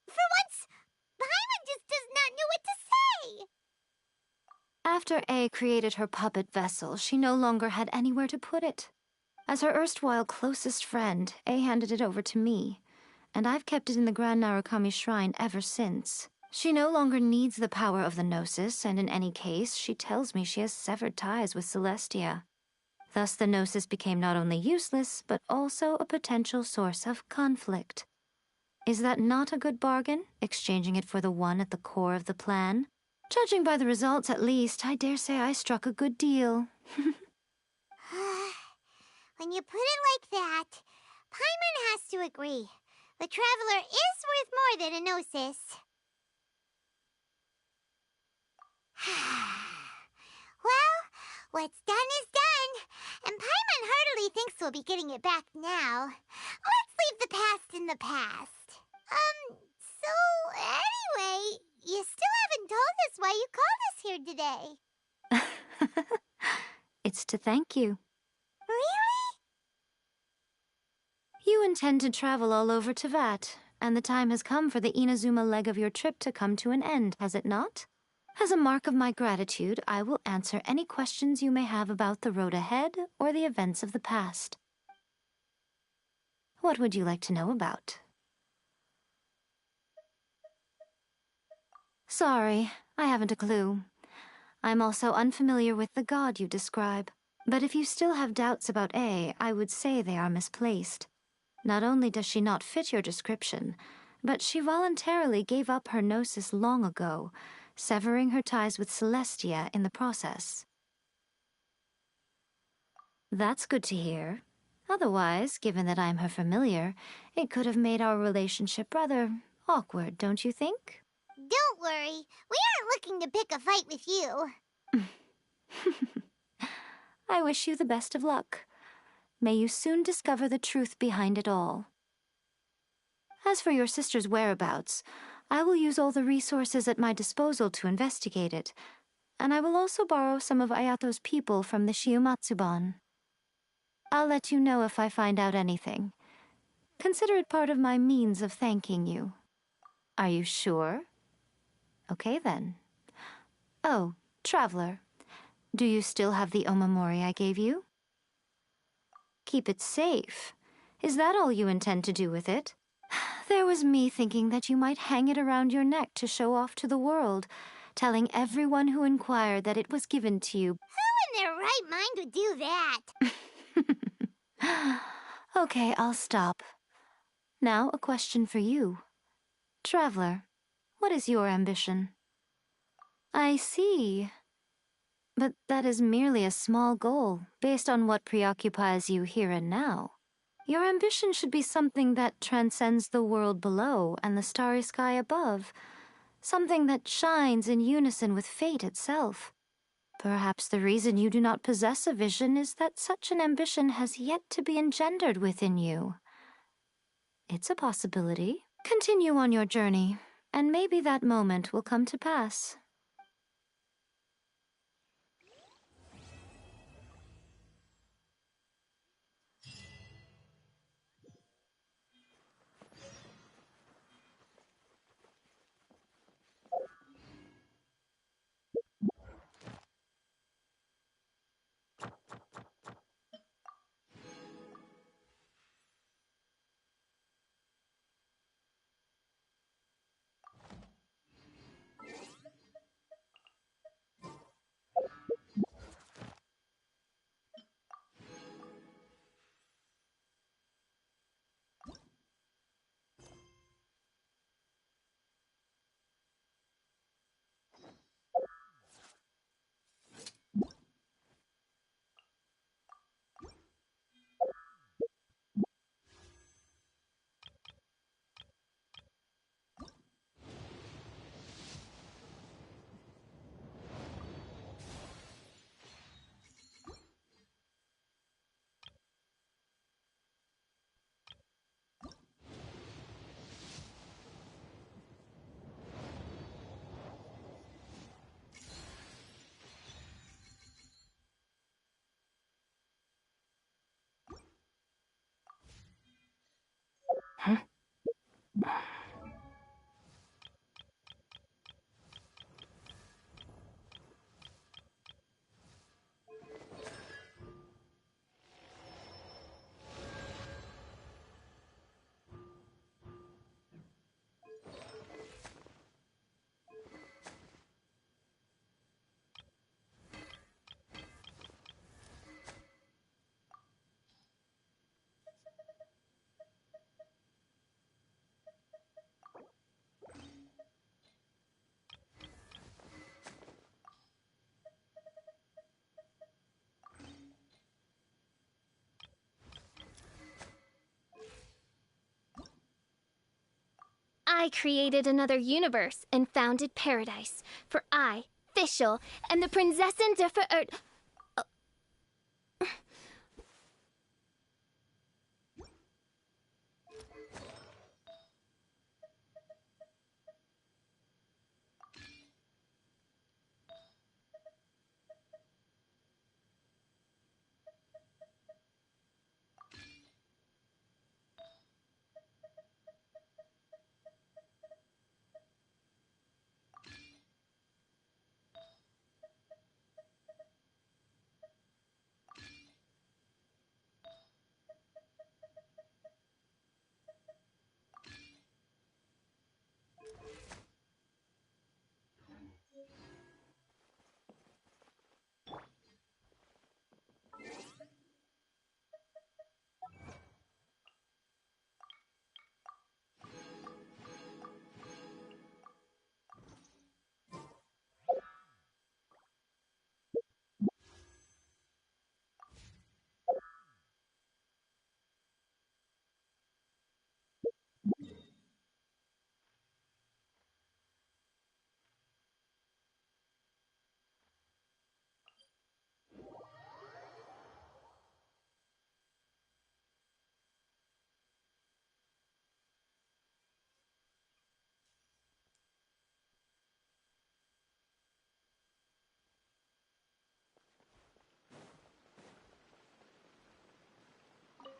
for once, Paimon just does not know what to say. After A created her puppet vessel, she no longer had anywhere to put it. As her erstwhile closest friend, A handed it over to me, and I've kept it in the Grand Narukami Shrine ever since. She no longer needs the power of the Gnosis, and in any case, she tells me she has severed ties with Celestia. Thus the Gnosis became not only useless, but also a potential source of conflict. Is that not a good bargain, exchanging it for the one at the core of the plan? Judging by the results, at least, I dare say I struck a good deal. When you put it like that, Paimon has to agree. The Traveler is worth more than a Gnosis. Well, what's done is done, and Paimon heartily thinks we'll be getting it back now. Let's leave the past in the past. So anyway, you still haven't told us why you called us here today. It's to thank you. Really? You intend to travel all over Teyvat, and the time has come for the Inazuma leg of your trip to come to an end, has it not? As a mark of my gratitude, I will answer any questions you may have about the road ahead or the events of the past. What would you like to know about? Sorry, I haven't a clue. I'm also unfamiliar with the god you describe. But if you still have doubts about A, I would say they are misplaced. Not only does she not fit your description, but she voluntarily gave up her Gnosis long ago, severing her ties with Celestia in the process. That's good to hear. Otherwise, given that I'm her familiar, it could have made our relationship rather awkward, don't you think? Don't worry, we aren't looking to pick a fight with you. I wish you the best of luck. May you soon discover the truth behind it all. As for your sister's whereabouts, I will use all the resources at my disposal to investigate it, and I will also borrow some of Ayato's people from the Shiumatsuban. I'll let you know if I find out anything. Consider it part of my means of thanking you. Are you sure? Okay then. Oh, Traveler, do you still have the omamori I gave you? Keep it safe. Is that all you intend to do with it? There was me thinking that you might hang it around your neck to show off to the world, telling everyone who inquired that it was given to you. Who in their right mind would do that? Okay, I'll stop. Now, a question for you. Traveler, what is your ambition? I see. But that is merely a small goal, based on what preoccupies you here and now. Your ambition should be something that transcends the world below and the starry sky above. Something that shines in unison with fate itself. Perhaps the reason you do not possess a vision is that such an ambition has yet to be engendered within you. It's a possibility. Continue on your journey, and maybe that moment will come to pass. I created another universe and founded paradise. For I, Fischl, am the Prinzessin der Verirrt...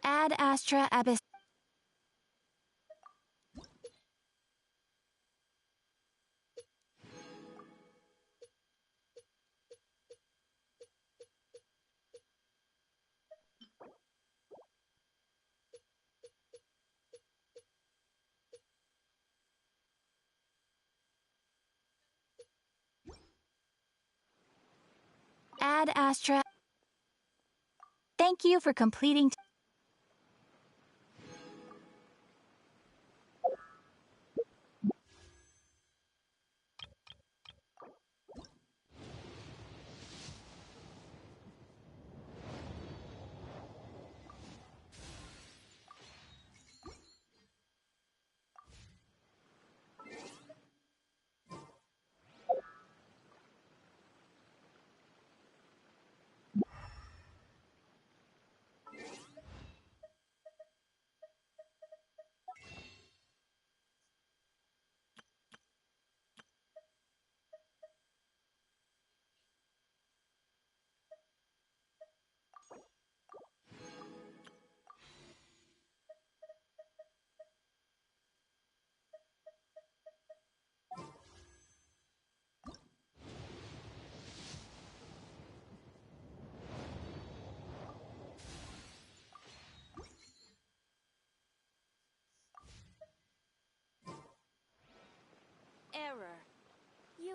Ad Astra Abyss... Ad Astra... Thank you for completing...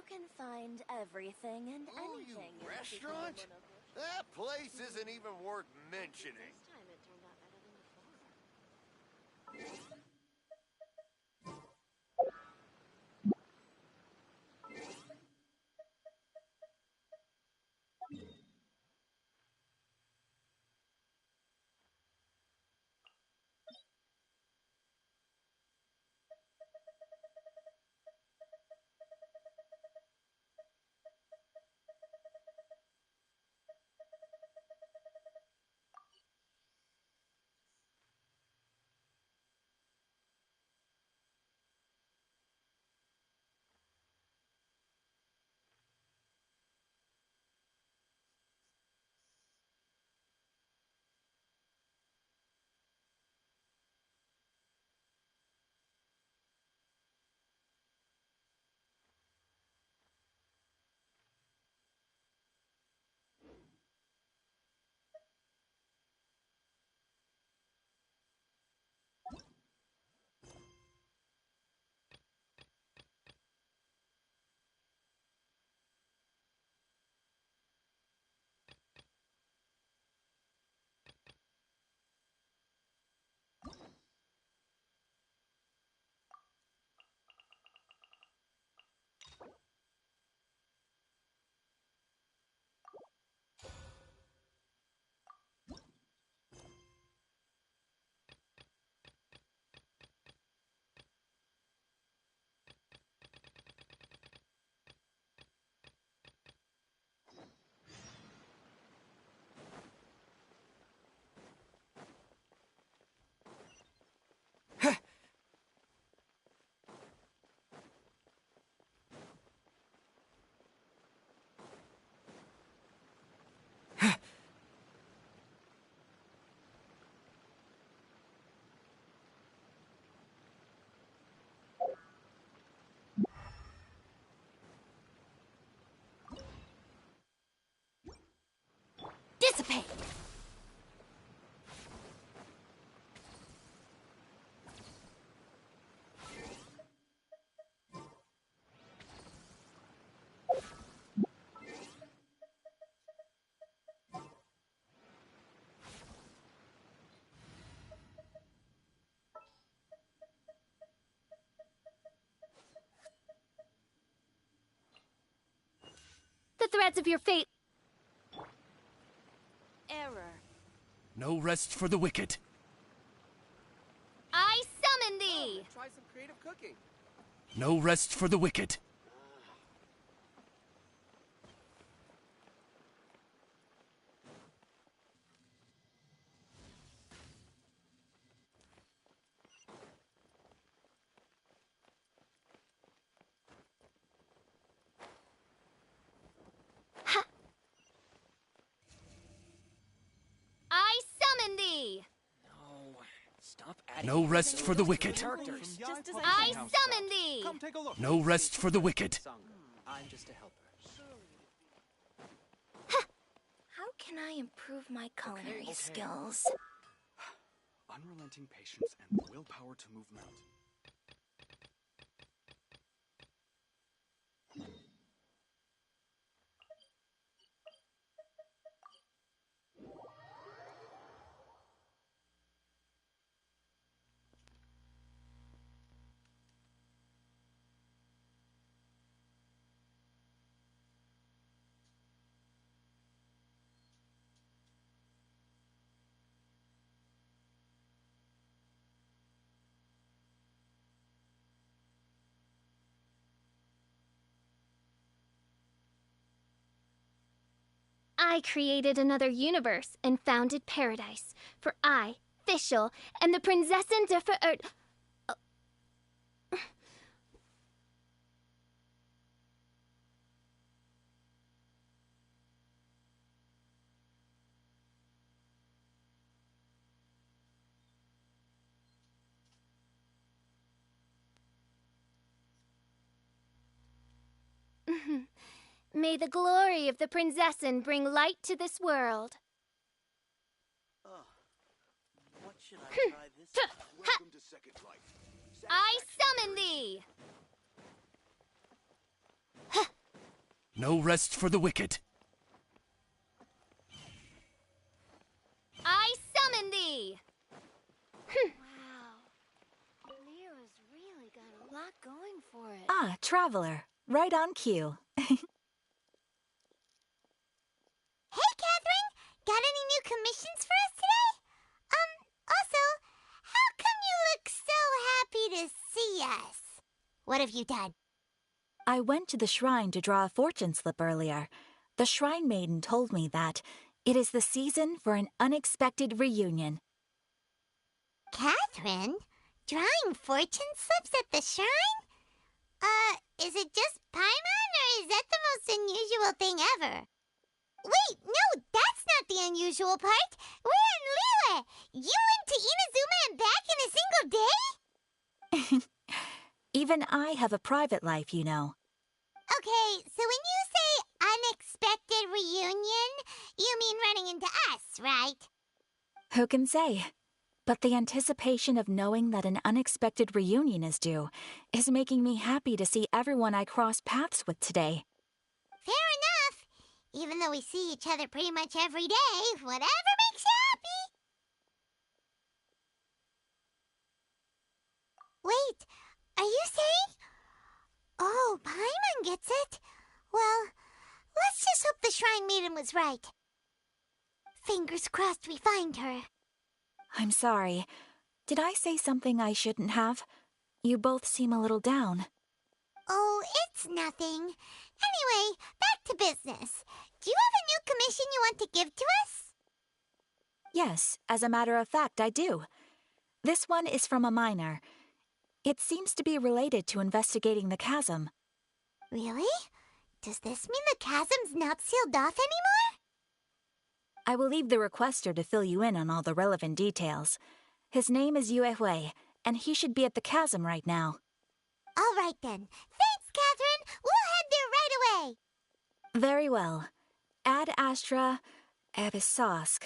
can find everything and anything. You restaurant? That place isn't even worth mentioning. Dissipate! The threads of your fate. Error. No rest for the wicked. I summon thee! Try some creative cooking. No rest for the wicked. I summon thee! No. Stop adding. No rest for the wicked. Characters. Just as I summon thee! Come take a look. No rest for the wicked. I'm just a helper. How can I improve my culinary skills? Unrelenting patience and the willpower to move mountains. I created another universe and founded paradise. For I, Fischl, am the Prinzessin der Verirrt. May the glory of the Prinzessin bring light to this world. What should I try this time? Welcome to Second Life. I summon thee! No rest for the wicked. I summon thee! Wow. Lyra's really got a lot going for it. Ah, Traveler. Right on cue. Hey, Catherine! Got any new commissions for us today? Also, how come you look so happy to see us? What have you done? I went to the shrine to draw a fortune slip earlier. The shrine maiden told me that it is the season for an unexpected reunion. Catherine? Drawing fortune slips at the shrine? Is it just Paimon, or is that the most unusual thing ever? Wait, no, that's not the unusual part. We're in Liyue. You went to Inazuma and back in a single day? Even I have a private life, you know. Okay, so when you say unexpected reunion, you mean running into us, right? Who can say? But the anticipation of knowing that an unexpected reunion is due is making me happy to see everyone I cross paths with today. Fair enough. Even though we see each other pretty much every day, whatever makes you happy. Wait, are you saying? Oh, Paimon gets it. Well, let's just hope the Shrine Maiden was right. Fingers crossed we find her. I'm sorry. Did I say something I shouldn't have? You both seem a little down. Oh, it's nothing. Anyway, back to business. Do you have a new commission you want to give to us? Yes, as a matter of fact, I do. This one is from a miner. It seems to be related to investigating the chasm. Really? Does this mean the chasm's not sealed off anymore? I will leave the requester to fill you in on all the relevant details. His name is Yue Hui, and he should be at the chasm right now. All right then. Thanks, Catherine. We'll head there right away. Very well. Ad Astra Abyssosk.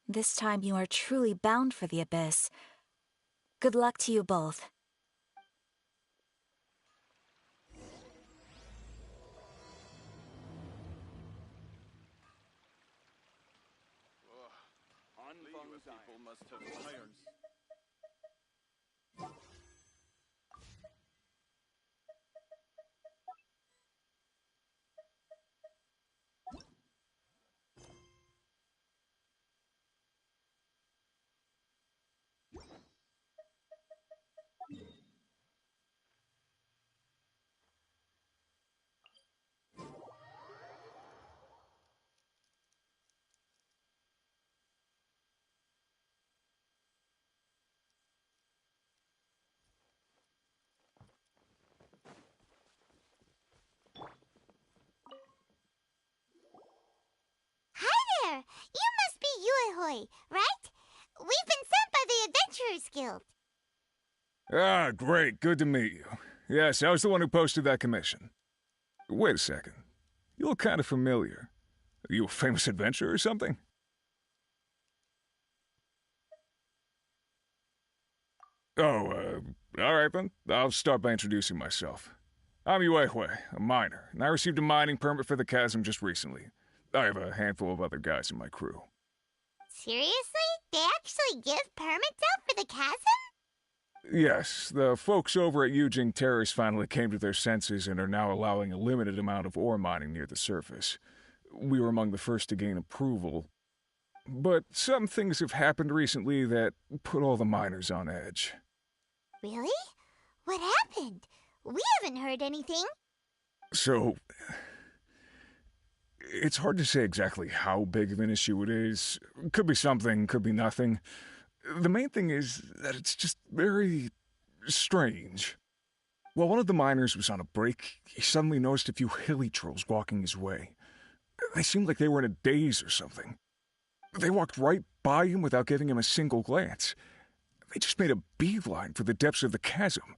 This time you are truly bound for the abyss. Good luck to you both. People must have irons. Hi there. You must be Yue Hui, right? We've been sent by the Adventurers Guild. Ah, great. Good to meet you. Yes, I was the one who posted that commission. Wait a second. You look kind of familiar. Are you a famous adventurer or something? Oh, alright then. I'll start by introducing myself. I'm Yue Hui, a miner, and I received a mining permit for the chasm just recently. I have a handful of other guys in my crew. Seriously? They actually give permits out for the chasm? Yes, the folks over at Yujing Terrace finally came to their senses and are now allowing a limited amount of ore mining near the surface. We were among the first to gain approval. But some things have happened recently that put all the miners on edge. Really? What happened? We haven't heard anything. So, it's hard to say exactly how big of an issue it is. Could be something, could be nothing. The main thing is that it's just very strange. While one of the miners was on a break, he suddenly noticed a few hilly trolls walking his way. They seemed like they were in a daze or something. They walked right by him without giving him a single glance. They just made a beeline for the depths of the chasm.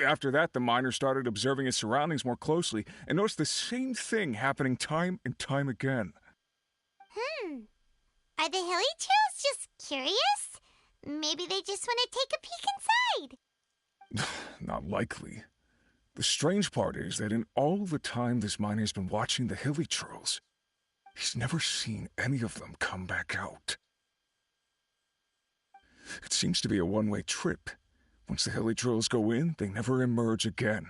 After that, the miner started observing his surroundings more closely and noticed the same thing happening time and time again. Are the hilly trolls just curious? Maybe they just want to take a peek inside. Not likely. The strange part is that in all the time this miner's been watching the hilly trolls, he's never seen any of them come back out. It seems to be a one-way trip. Once the hilly trolls go in, they never emerge again.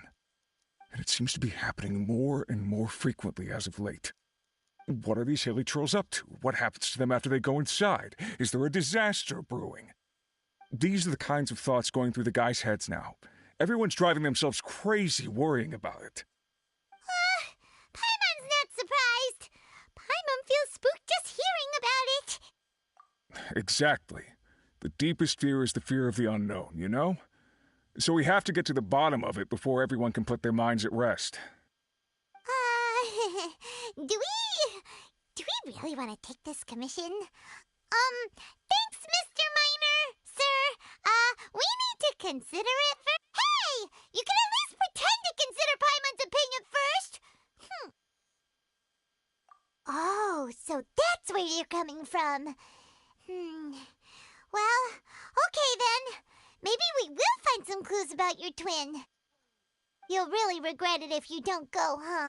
And it seems to be happening more and more frequently as of late. What are these hilly trolls up to? What happens to them after they go inside? Is there a disaster brewing? These are the kinds of thoughts going through the guys' heads now. Everyone's driving themselves crazy worrying about it. Paimon's not surprised. Paimon feels spooked just hearing about it. Exactly. The deepest fear is the fear of the unknown, you know? So we have to get to the bottom of it before everyone can put their minds at rest. Do we really want to take this commission? Thanks, Mr. Miner, sir. We need to consider it for— Hey! You can at least pretend to consider Paimon's opinion first! Oh, so that's where you're coming from. Well, okay then. Maybe we will find some clues about your twin. You'll really regret it if you don't go, huh?